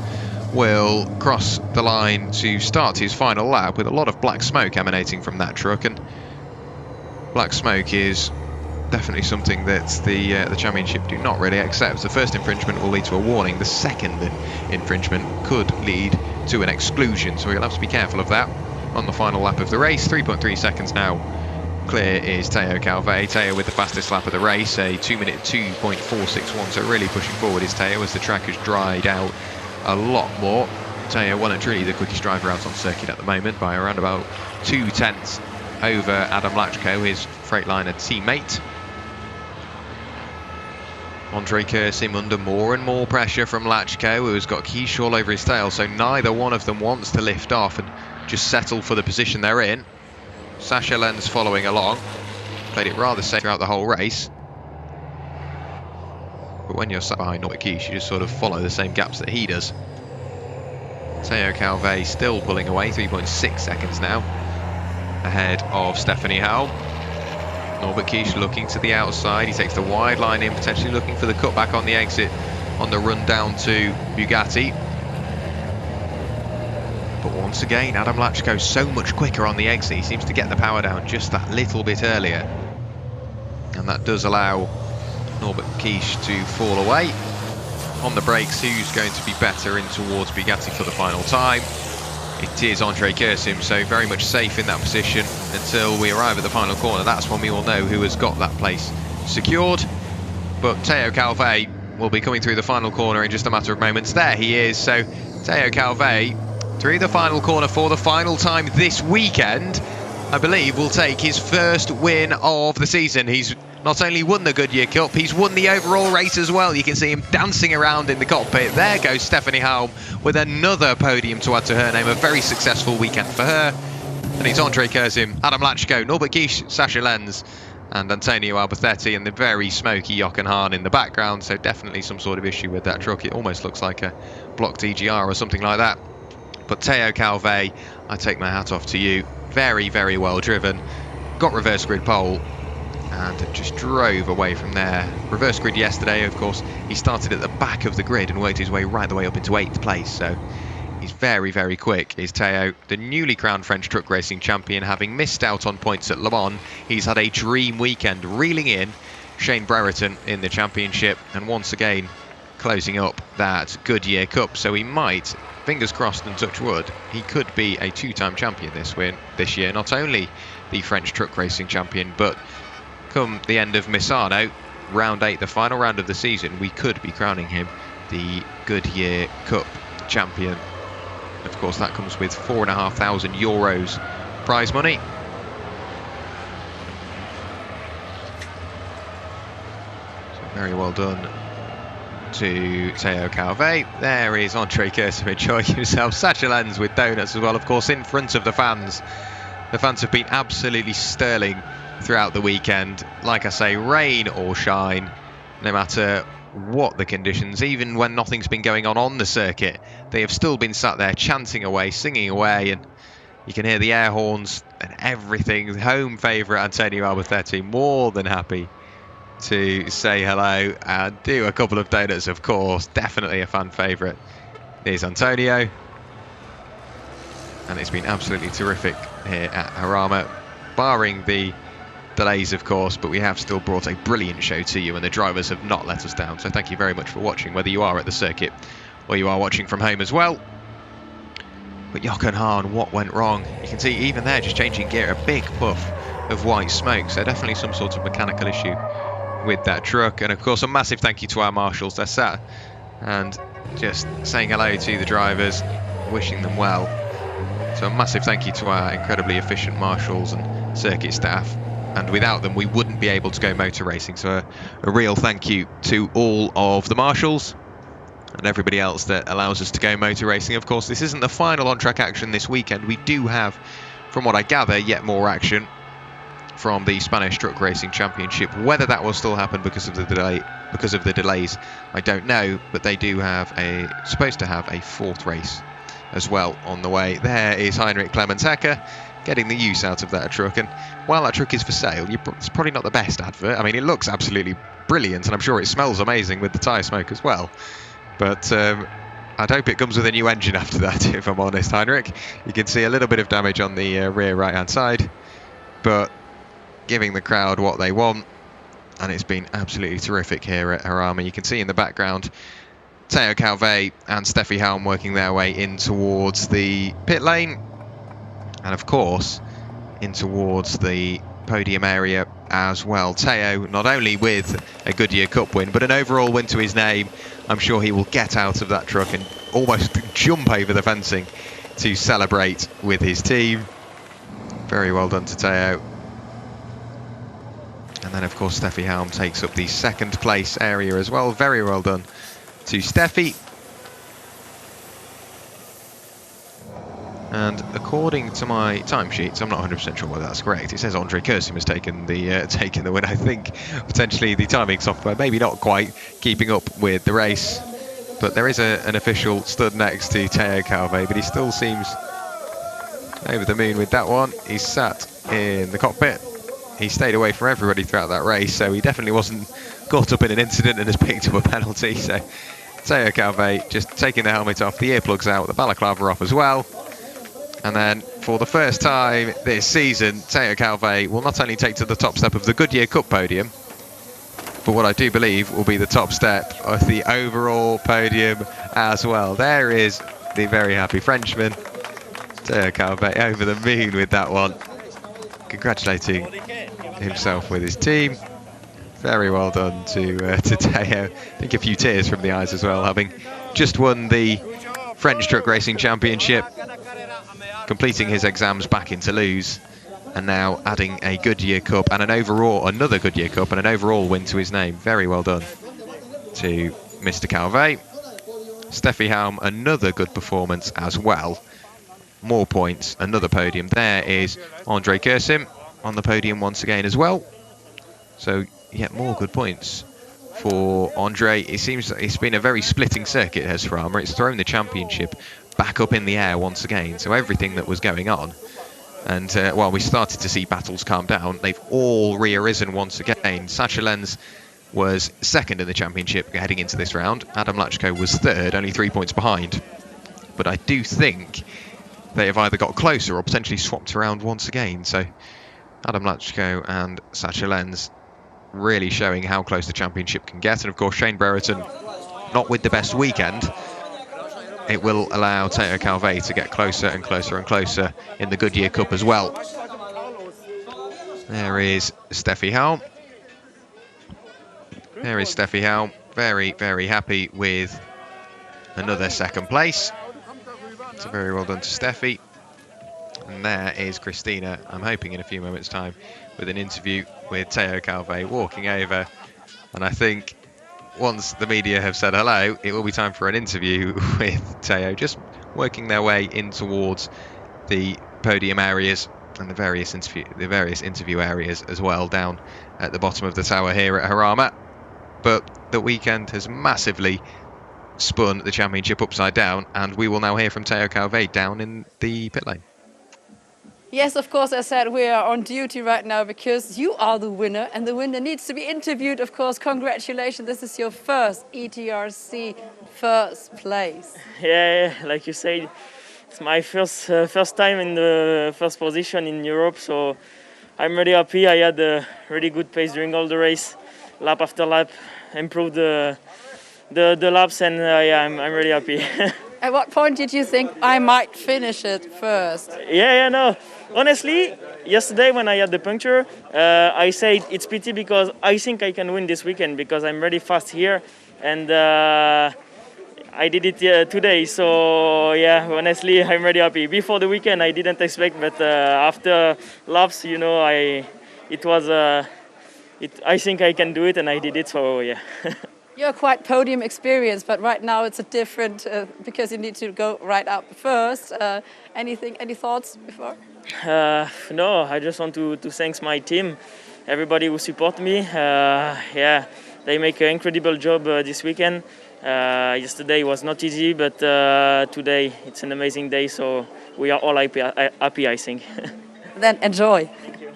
will cross the line to start his final lap with a lot of black smoke emanating from that truck, and black smoke is definitely something that the championship do not really accept. The first infringement will lead to a warning. The second infringement could lead to an exclusion, so we'll have to be careful of that on the final lap of the race. 3.3 seconds now. Clear is Teo Calvet. Teo with the fastest lap of the race, a 2-minute 2.461, so really pushing forward is Teo as the track has dried out a lot more. Teo, well and truly the quickest driver out on circuit at the moment by around about 0.2 over Adam Lachko, his Freightliner teammate. Andre Kurzim under more and more pressure from Lachko, who's got Kisch all over his tail, so neither one of them wants to lift off and just settle for the position they're in. Sascha Lenz following along, played it rather safe throughout the whole race. But when you're sat behind Norbert Kisch, you just sort of follow the same gaps that he does. Teo Calvet still pulling away, 3.6 seconds now, ahead of Stephanie Halm. Norbert Kisch looking to the outside, he takes the wide line in, potentially looking for the cutback on the exit on the run down to Bugatti. But once again, Adam Lachko so much quicker on the exit, he seems to get the power down just that little bit earlier. And that does allow Norbert Kisch to fall away. On the brakes, who's going to be better in towards Bugatti for the final time? It is Andre Kurzim, so very much safe in that position until we arrive at the final corner. That's when we will know who has got that place secured. But Teo Calvet will be coming through the final corner in just a matter of moments. There he is, so Teo Calvet through the final corner for the final time this weekend. I believe will take his first win of the season. He's not only won the Goodyear Cup, he's won the overall race as well. You can see him dancing around in the cockpit. There goes Stephanie Halm with another podium to add to her name. A very successful weekend for her. And it's Andre Kurzim, Adam Lachko, Norbert Kisch, Sascha Lenz and Antonio Albacete, and the very smoky Jochen Hahn in the background. So definitely some sort of issue with that truck. It almost looks like a blocked EGR or something like that. But Teo Calvet, I take my hat off to you. Very, very well driven. Got reverse grid pole and just drove away from there. Reverse grid yesterday, of course, he started at the back of the grid and worked his way right the way up into 8th place. So he's very, very quick, is Teo. The newly crowned French truck racing champion, having missed out on points at Le Mans. He's had a dream weekend, reeling in Shane Brereton in the championship and once again closing up that Goodyear Cup. So he might, fingers crossed and touch wood, he could be a 2-time champion this year. Not only the French truck racing champion, but come the end of Misano, round 8, the final round of the season, we could be crowning him the Goodyear Cup champion. Of course, that comes with €4,500 prize money. So very well done to Teo Calvet. There is Andre Kersim enjoying himself. Satchel Lenz with donuts as well, of course, in front of the fans. The fans have been absolutely sterling throughout the weekend. Like I say, rain or shine, no matter what the conditions, even when nothing's been going on the circuit, they have still been sat there chanting away, singing away, and you can hear the air horns and everything. Home favourite Antonio Albacete more than happy to say hello and do a couple of donuts, of course. Definitely a fan favourite. Here's Antonio. And it's been absolutely terrific here at JARAMA, barring the delays, of course, but we have still brought a brilliant show to you, and the drivers have not let us down. So thank you very much for watching, whether you are at the circuit or you are watching from home as well. But Jochen Hahn, what went wrong? You can see even there, just changing gear, a big puff of white smoke. So definitely some sort of mechanical issue with that truck. And of course, a massive thank you to our marshals. They're sat and just saying hello to the drivers, wishing them well. So a massive thank you to our incredibly efficient marshals and circuit staff. And without them, we wouldn't be able to go motor racing. So a real thank you to all of the marshals and everybody else that allows us to go motor racing. Of course, this isn't the final on-track action this weekend. We do have, from what I gather, yet more action from the Spanish Truck Racing Championship. Whether that will still happen because of the delays, I don't know. But they do have supposed to have a fourth race as well on the way. There is Heinrich Clemens Hecker getting the use out of that truck, and while that truck is for sale, it's probably not the best advert. I mean, it looks absolutely brilliant, and I'm sure it smells amazing with the tyre smoke as well. But I'd hope it comes with a new engine after that, if I'm honest, Heinrich. You can see a little bit of damage on the rear right-hand side, but giving the crowd what they want, and it's been absolutely terrific here at JARAMA. You can see in the background Teo Calvet and Steffi Helm working their way in towards the pit lane, and of course in towards the podium area as well. Teo, not only with a Goodyear Cup win, but an overall win to his name. I'm sure he will get out of that truck and almost jump over the fencing to celebrate with his team. Very well done to Teo. And then of course Steffi Helm takes up the second place area as well. Very well done to Steffi. And according to my timesheets, I'm not 100% sure whether that's correct. It says Andre Kersim has taken the win. I think potentially the timing software maybe not quite keeping up with the race, but there is an official stood next to Teo Calvet, but he still seems over the moon with that one. He's sat in the cockpit. He stayed away from everybody throughout that race, so he definitely wasn't caught up in an incident and has picked up a penalty. So Teo Calvet just taking the helmet off, the earplugs out, the balaclava off as well. And then, for the first time this season, Teo Calvet will not only take to the top step of the Goodyear Cup Podium, but what I do believe will be the top step of the overall podium as well. There is the very happy Frenchman, Teo Calvet, over the moon with that one, congratulating himself with his team. Very well done to Teo. I think a few tears from the eyes as well, having just won the French Truck Racing Championship, completing his exams back in Toulouse, and now adding a Goodyear Cup and another Goodyear Cup and an overall win to his name. Very well done to Mr. Calvet. Steffi Helm, another good performance as well. More points, another podium. There is Andre Kersim on the podium once again as well. So yet more good points for Andre. It seems that it's been a very splitting circuit, has JARAMA. It's thrown the championship back up in the air once again. So everything that was going on, and while we started to see battles calm down, they've all re-arisen once again. Satchel Lenz was second in the championship heading into this round. Adam Lachko was third, only 3 points behind. But I do think they have either got closer or potentially swapped around once again. So Adam Lachko and Satchel Lenz really showing how close the championship can get. And of course Shane Brereton not with the best weekend. It will allow Teo Calvet to get closer and closer and closer in the Goodyear Cup as well. There is Steffi Helm. There is Steffi Helm, very, very happy with another second place. So very well done to Steffi. And there is Christina, I'm hoping in a few moments' time, with an interview with Teo Calvet walking over. And I think once the media have said hello, it will be time for an interview with Teo, just working their way in towards the podium areas and the various interview areas as well down at the bottom of the tower here at JARAMA. But the weekend has massively spun the championship upside down, and we will now hear from Teo Calvet down in the pit lane. Yes, of course, as I said, we are on duty right now because you are the winner and the winner needs to be interviewed, of course. Congratulations, this is your first ETRC first place. Yeah, like you said, it's my first time in the first position in Europe, so I'm really happy. I had a really good pace during all the race, lap after lap, improved the laps, and yeah, I'm really happy. At what point did you think I might finish it first? Yeah, no. Honestly, yesterday when I had the puncture, I said it's pity because I think I can win this weekend because I'm really fast here, and I did it today. So yeah, honestly, I'm really happy. Before the weekend, I didn't expect, but after laps, you know, I think I can do it, and I did it. So yeah. You're quite podium experienced, but right now it's a different because you need to go right up first. Any thoughts before? No, I just want to thank my team, everybody who support me. Yeah, they make an incredible job this weekend. Yesterday was not easy, but today it's an amazing day. So we are all happy, I think. Then enjoy. Thank you.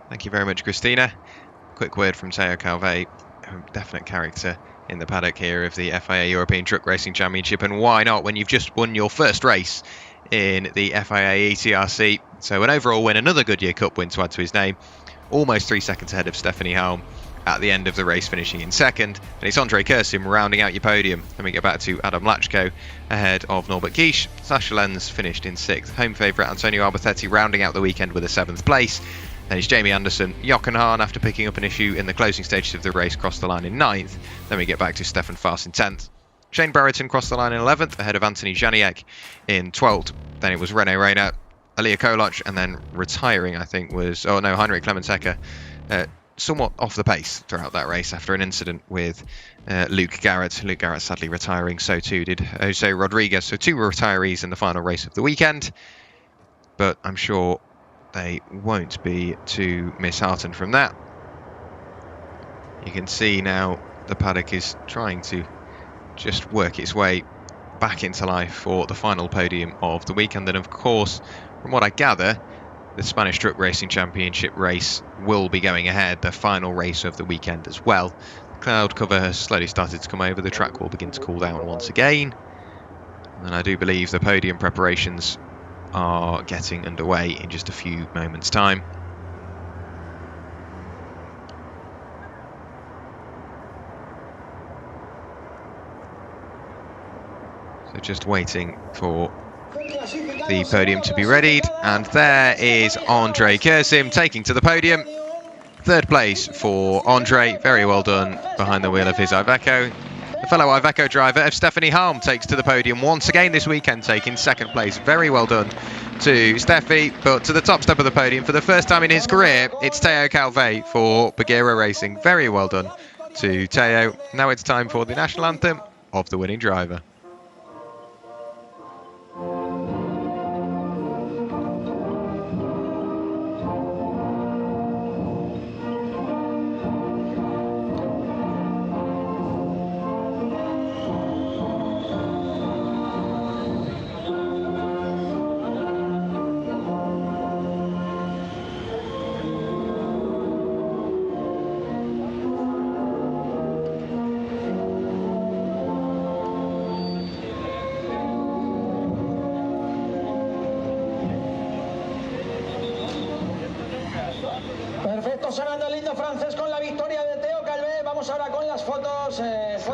Thank you very much, Christina. Quick word from Teo Calvet, a definite character in the paddock here of the FIA European Truck Racing Championship, and why not when you've just won your first race in the FIA ETRC. So an overall win, another Goodyear Cup win to add to his name, almost 3 seconds ahead of Stephanie Halm at the end of the race, finishing in second. And it's Ondrej Kursim rounding out your podium. Then we get back to Adam Lachko ahead of Norbert Kish. Sasha Lenz finished in 6th. Home favourite Antonio Albertetti rounding out the weekend with a 7th place. Then it's Jamie Anderson. Jochen Hahn, after picking up an issue in the closing stages of the race, crossed the line in 9th. Then we get back to Stefan Faas in 10th. Shane Brereton crossed the line in 11th, ahead of Anthony Janiak in 12th. Then it was René Reynard, Alia Koloc, and then retiring, I think, was... Oh, no, Heinrich Clemens-Hecker. Somewhat off the pace throughout that race after an incident with Luke Garrett. Luke Garrett sadly retiring, so too did Jose Rodriguez. So 2 retirees in the final race of the weekend. But I'm sure they won't be too disheartened from that. You can see now the paddock is trying to just work its way back into life for the final podium of the weekend. And of course, from what I gather, the Spanish Truck Racing Championship race will be going ahead, the final race of the weekend as well. The cloud cover has slowly started to come over, the track will begin to cool down once again. And I do believe the podium preparations are getting underway in just a few moments' time. So just waiting for the podium to be readied, and there is Ondrej Kursim taking to the podium. 3rd place for Ondrej, very well done behind the wheel of his Iveco. The fellow Iveco driver of Stephanie Halm takes to the podium once again this weekend, taking 2nd place. Very well done to Steffi, but to the top step of the podium for the first time in his career, it's Teo Calvet for Goodyear Racing. Very well done to Teo. Now it's time for the national anthem of the winning driver.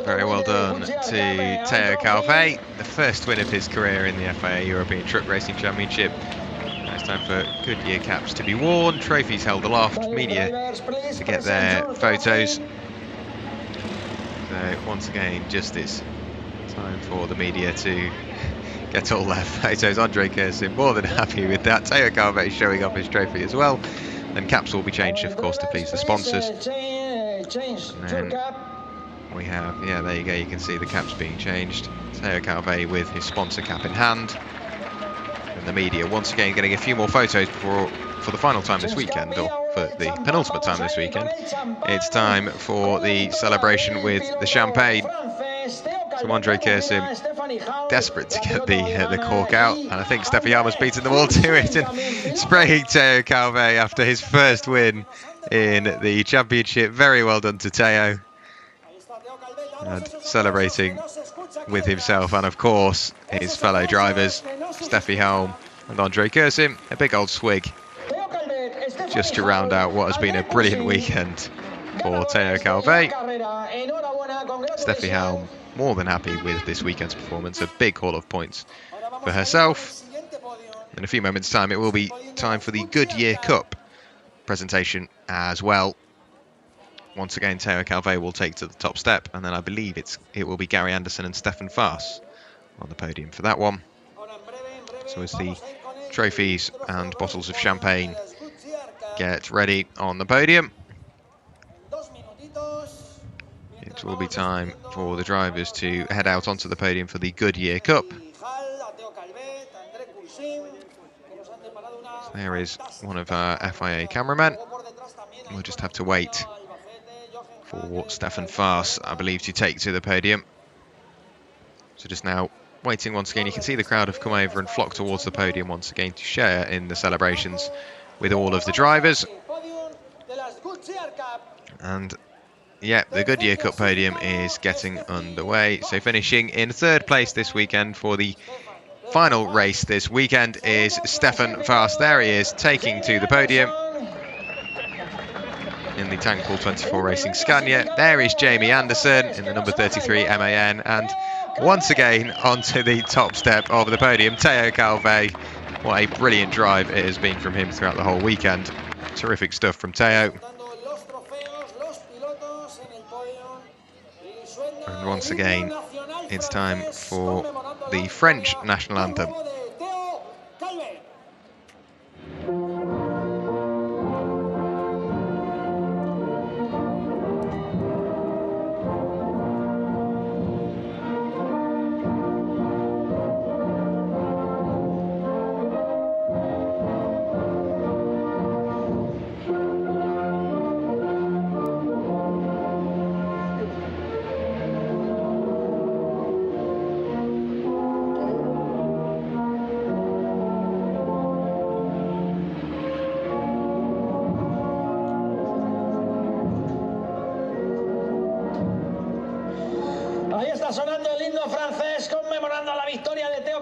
Very well done to Teo Calvet, the first win of his career in the FIA European Truck Racing Championship. Now it's time for Goodyear caps to be worn, trophies held aloft, media to get their photos. So once again, just this time for the media to get all their photos. Ondrej Kursim more than happy with that. Teo Calvet showing off his trophy as well. Then caps will be changed, of course, to please the sponsors. And then we have, yeah, there you go, you can see the caps being changed. Teo Calvet with his sponsor cap in hand. And the media once again getting a few more photos before, for the final time this weekend, or for the penultimate time this weekend. It's time for the celebration with the champagne. So Andre Kersim desperate to get the cork out, and I think Steffi Halm's beaten them all to it and spraying Teo Calvet after his first win in the championship. Very well done to Teo, and celebrating with himself and of course his fellow drivers Steffi Halm and Andre Kersim. A big old swig just to round out what has been a brilliant weekend for Teo Calvet. Steffi Halm more than happy with this weekend's performance, a big haul of points for herself. In a few moments' time, it will be time for the Goodyear Cup presentation as well. Once again, Teo Calvet will take to the top step, and then I believe it will be Gary Anderson and Stefan Faas on the podium for that one. So as the trophies and bottles of champagne get ready on the podium, it will be time for the drivers to head out onto the podium for the Goodyear Cup. So there is one of our FIA cameramen. We'll just have to wait for Stefan Faas, I believe, to take to the podium. So just now waiting once again. You can see the crowd have come over and flocked towards the podium once again to share in the celebrations with all of the drivers. And yeah, the Goodyear Cup podium is getting underway. So finishing in third place this weekend for the final race this weekend is Stefan Faas. There he is, taking to the podium in the Tank Pool 24 Racing Scania. There is Jamie Anderson in the number 33 MAN, and once again onto the top step of the podium, Teo Calvet. What a brilliant drive it has been from him throughout the whole weekend. Terrific stuff from Teo. And once again, it's time for the French national anthem.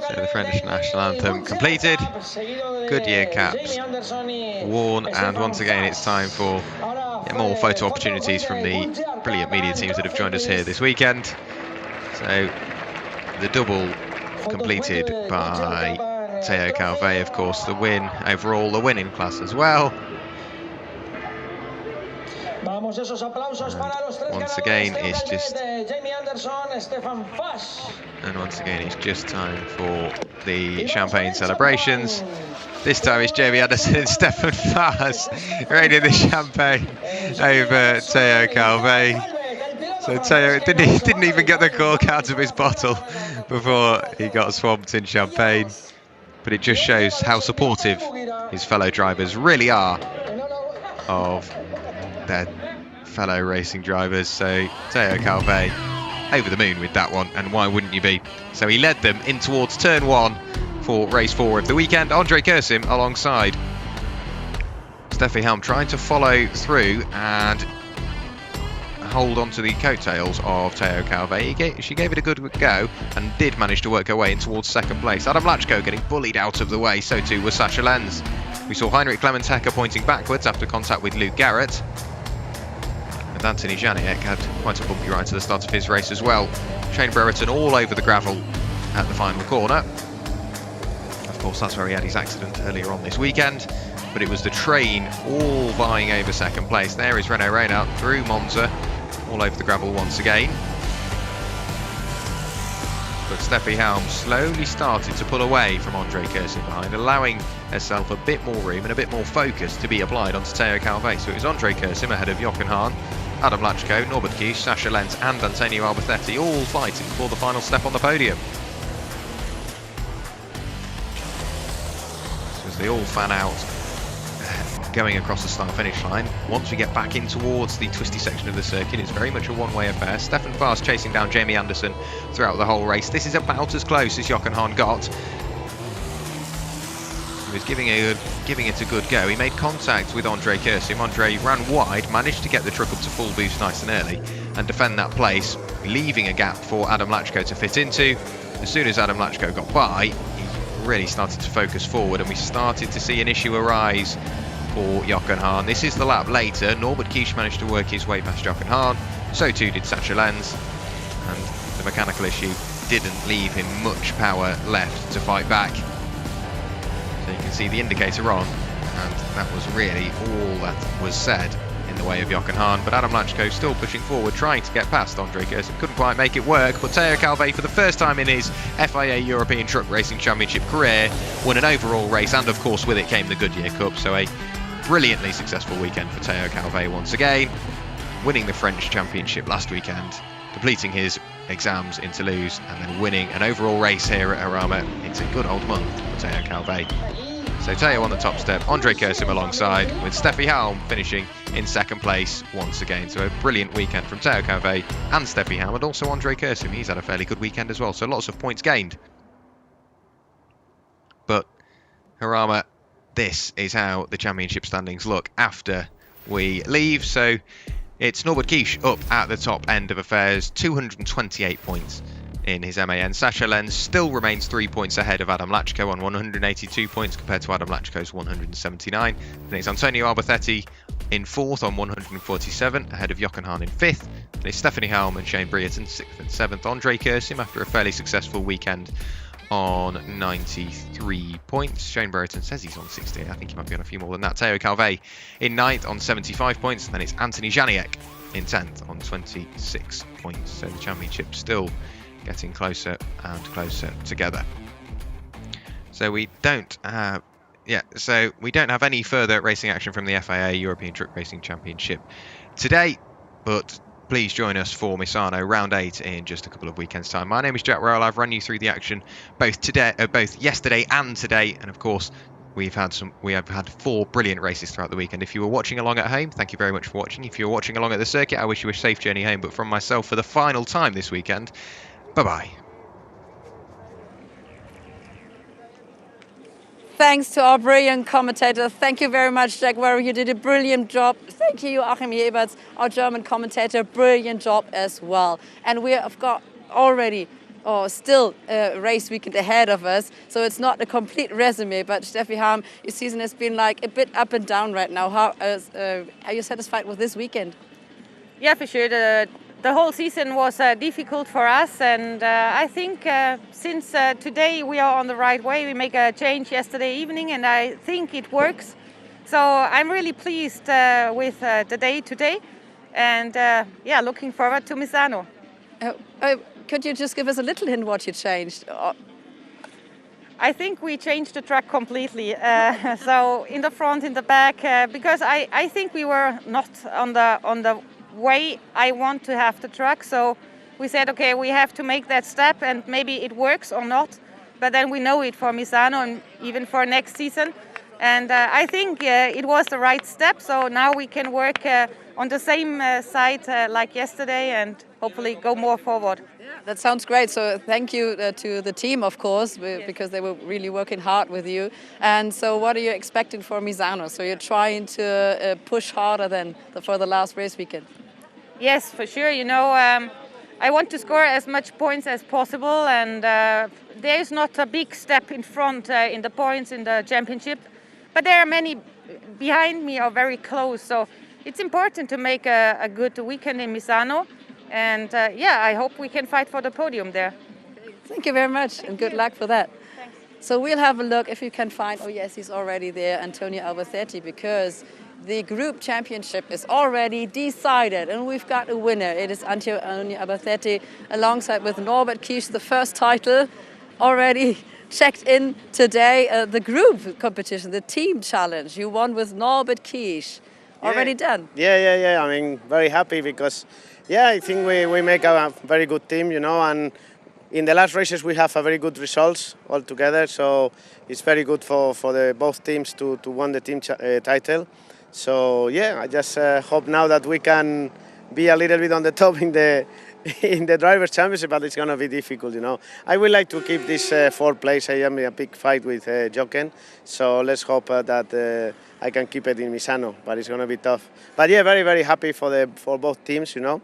So the French national anthem completed, Goodyear caps worn, and once again it's time for more photo opportunities from the brilliant media teams that have joined us here this weekend. So the double completed by Teo Calvet, of course, the win overall, the winning class as well. And once again it's just time for the champagne celebrations. This time it's Jamie Anderson and Stefan Faas raining the champagne over Teo Calvet. So Teo didn't even get the cork out of his bottle before he got swamped in champagne. But it just shows how supportive his fellow drivers really are of their fellow racing drivers. So Teo Calvet over the moon with that one, and why wouldn't you be? So he led them in towards turn 1 for race 4 of the weekend. Andre Kersim alongside Steffi Halm trying to follow through and hold on to the coattails of Teo Calvet. She gave it a good go and did manage to work her way in towards second place. Adam Lachko getting bullied out of the way, so too was Sasha Lenz. We saw Heinrich Clemens-Hecker pointing backwards after contact with Luke Garrett. And Anthony Janiek had quite a bumpy ride to the start of his race as well. Shane Brereton all over the gravel at the final corner. Of course, that's where he had his accident earlier on this weekend. But it was the train all vying over second place. There is Renaud Reynaud through Monza, all over the gravel once again. but Steffi Helm slowly started to pull away from Andre Kersin behind, allowing herself a bit more room and a bit more focus to be applied onto Teo Calvet. So it was Andre Kersin ahead of Jochen Hahn, Adam Lachko, Norbert Kish, Sasha Lenz and Antonio Albacete, all fighting for the final step on the podium. So as they all fan out, going across the start-finish line. Once we get back in towards the twisty section of the circuit, it's very much a one-way affair. Stefan Fast chasing down Jamie Anderson throughout the whole race. This is about as close as Jochen Hahn got. He was giving it a good go. He made contact with Andre Kersim. Andre ran wide, managed to get the truck up to full boost nice and early and defend that place, leaving a gap for Adam Lachko to fit into. As soon as Adam Lachko got by, he really started to focus forward, and we started to see an issue arise for Jochen Hahn. This is the lap later. Norbert Kish managed to work his way past Jochen Hahn. So too did Sascha Lenz. And the mechanical issue didn't leave him much power left to fight back. So you can see the indicator on. And that was really all that was said in the way of Jochen Hahn. But Adam Lachko still pushing forward, trying to get past Andre Kersim. Couldn't quite make it work. But Teo Calvet, for the first time in his FIA European Truck Racing Championship career, won an overall race. And of course with it came the Goodyear Cup. So a brilliantly successful weekend for Teo Calvet once again, winning the French Championship last weekend, completing his exams in Toulouse, and then winning an overall race here at JARAMA. It's a good old month for Teo Calvet. So Teo on the top step, Andre Kersim alongside, with Steffi Helm finishing in second place once again. So a brilliant weekend from Teo Calvet and Steffi Helm, and also Andre Kersim. He's had a fairly good weekend as well, so lots of points gained. But JARAMA, this is how the championship standings look after we leave. So it's Norbert Kish up at the top end of affairs, 228 points in his MAN. Sasha Lenz still remains 3 points ahead of Adam Lachko on 182 points compared to Adam Lachko's 179. Then it's Antonio Albacete in fourth on 147, ahead of Jochen Hahn in fifth. Then it's Stephanie Helm and Shane Brereton sixth and seventh. Andre Kersim, after a fairly successful weekend, on 93 points. Shane Brereton says he's on 68. I think he might be on a few more than that. Teo Calvet in ninth on 75 points. And then it's Anthony Janiak in 10th on 26 points. So the championship still getting closer and closer together. So we don't have any further racing action from the FIA European Truck Racing Championship today, but please join us for Misano round 8 in just a couple of weekends time. My name is Jack Rowell. I've run you through the action both yesterday and today, and of course we have had 4 brilliant races throughout the weekend. If you were watching along at home, thank you very much for watching. If you're watching along at the circuit, I wish you a safe journey home. But from myself, for the final time this weekend, bye bye. Thanks to our brilliant commentator. Thank you very much, Jack Warrow. You did a brilliant job. Thank you, Joachim Jeberts, our German commentator. Brilliant job as well. And we have got already, still a race weekend ahead of us. So it's not a complete resume, but Steffi Helm, your season has been like a bit up and down right now. How are you satisfied with this weekend? Yeah, for sure. The whole season was difficult for us, and I think since today we are on the right way. We make a change yesterday evening, and I think it works. So I'm really pleased with the day today, and looking forward to Misano. Could you just give us a little hint what you changed? I think we changed the track completely. So in the front, in the back, because I think we were not on the way I want to have the truck. So we said, okay, we have to make that step, and maybe it works or not. But then we know it for Misano and even for next season. And I think it was the right step. So now we can work on the same side like yesterday and hopefully go more forward. That sounds great. So thank you to the team, of course, because they were really working hard with you. And so what are you expecting for Misano? So you're trying to push harder than for the last race weekend? Yes, for sure. You know, I want to score as much points as possible, and there is not a big step in front in the points in the championship, but there are many behind me are very close. So it's important to make a good weekend in Misano, and I hope we can fight for the podium there. Thank you very much, and good luck for that. Thanks. So we'll have a look if you can find. Oh yes, he's already there, Antonio Albacete, because The group championship is already decided and we've got a winner. It is Antonio Albacete alongside with Norbert Kiesch, the first title already checked in today. The group competition, the team challenge, you won with Norbert Kiesch. Already done? Yeah. I mean, very happy because, I think we make a very good team, and in the last races we have a very good results all together. So it's very good for both teams to win the team title. So I just hope now that we can be a little bit on the top in the drivers' championship, but it's going to be difficult, I would like to keep this fourth place. I am in a big fight with Jochen, so let's hope that I can keep it in Misano, but it's going to be tough. But very, very happy for both teams, I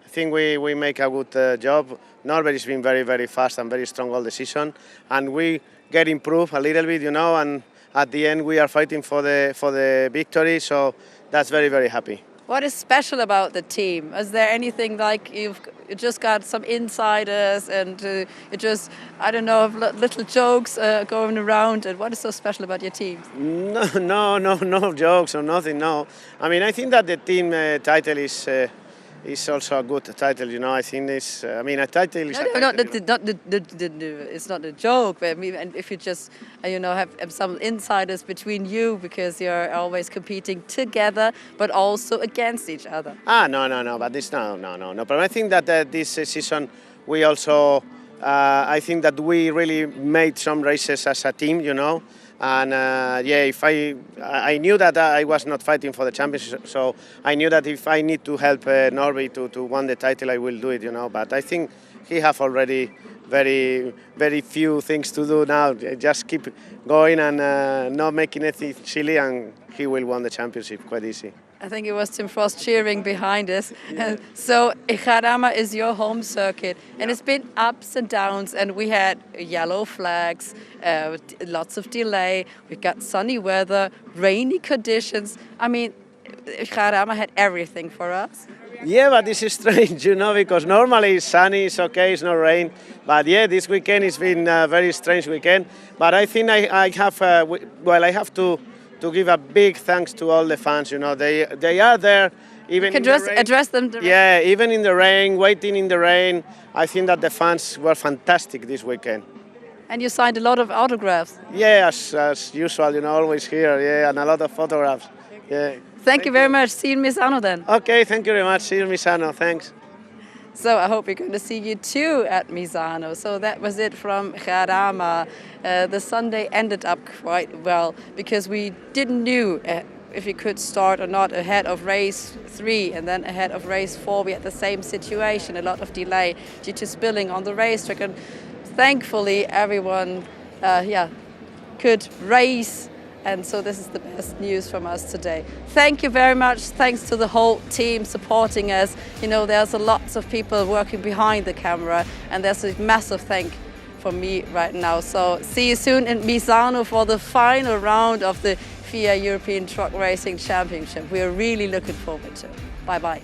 think we make a good job. Norbert has been very, very fast and very strong all the season, and we get improved a little bit, and at the end we are fighting for the victory, so that's very, very happy. What is special about the team? Is there anything like you just got some insiders and it just, I don't know, little jokes going around? And what is so special about your team? No jokes or nothing, no. I mean, I think that the team title is also a good title, I think it's, a title is it's not a joke, but I mean, and if you just, have some insiders between you because you're always competing together, but also against each other. No, but this, no. But I think that this season we also, I think that we really made some races as a team, And if I knew that I was not fighting for the championship, so I knew that if I need to help Norby to win the title, I will do it, But I think he have already very, very few things to do now. Just keep going and not making anything silly, and he will win the championship quite easy. I think it was Tim Frost cheering behind us. So JARAMA is your home circuit, and it's been ups and downs, and we had yellow flags, lots of delay, we got sunny weather, rainy conditions. I mean, JARAMA had everything for us. Yeah, but this is strange, because normally it's sunny, it's okay, it's no rain. But this weekend it's been a very strange weekend. But I think I have to give a big thanks to all the fans. They are there even in the rain. Address them directly. Yeah, even in the rain, waiting in the rain. I think that the fans were fantastic this weekend. And you signed a lot of autographs. Yeah, as usual, always here. And a lot of photographs. Yeah. Thank you very much. See you in Misano then. Okay, thank you very much. See you in Misano. Thanks. So I hope we're going to see you too at Misano. So that was it from JARAMA. The Sunday ended up quite well because we didn't know if we could start or not ahead of race 3 and then ahead of race 4. We had the same situation, a lot of delay due to spilling on the racetrack. And thankfully everyone could race. And so this is the best news from us today. Thank you very much. Thanks to the whole team supporting us. There's lots of people working behind the camera, and there's a massive thank from me right now. So see you soon in Misano for the final round of the FIA European Truck Racing Championship. We are really looking forward to it. Bye-bye.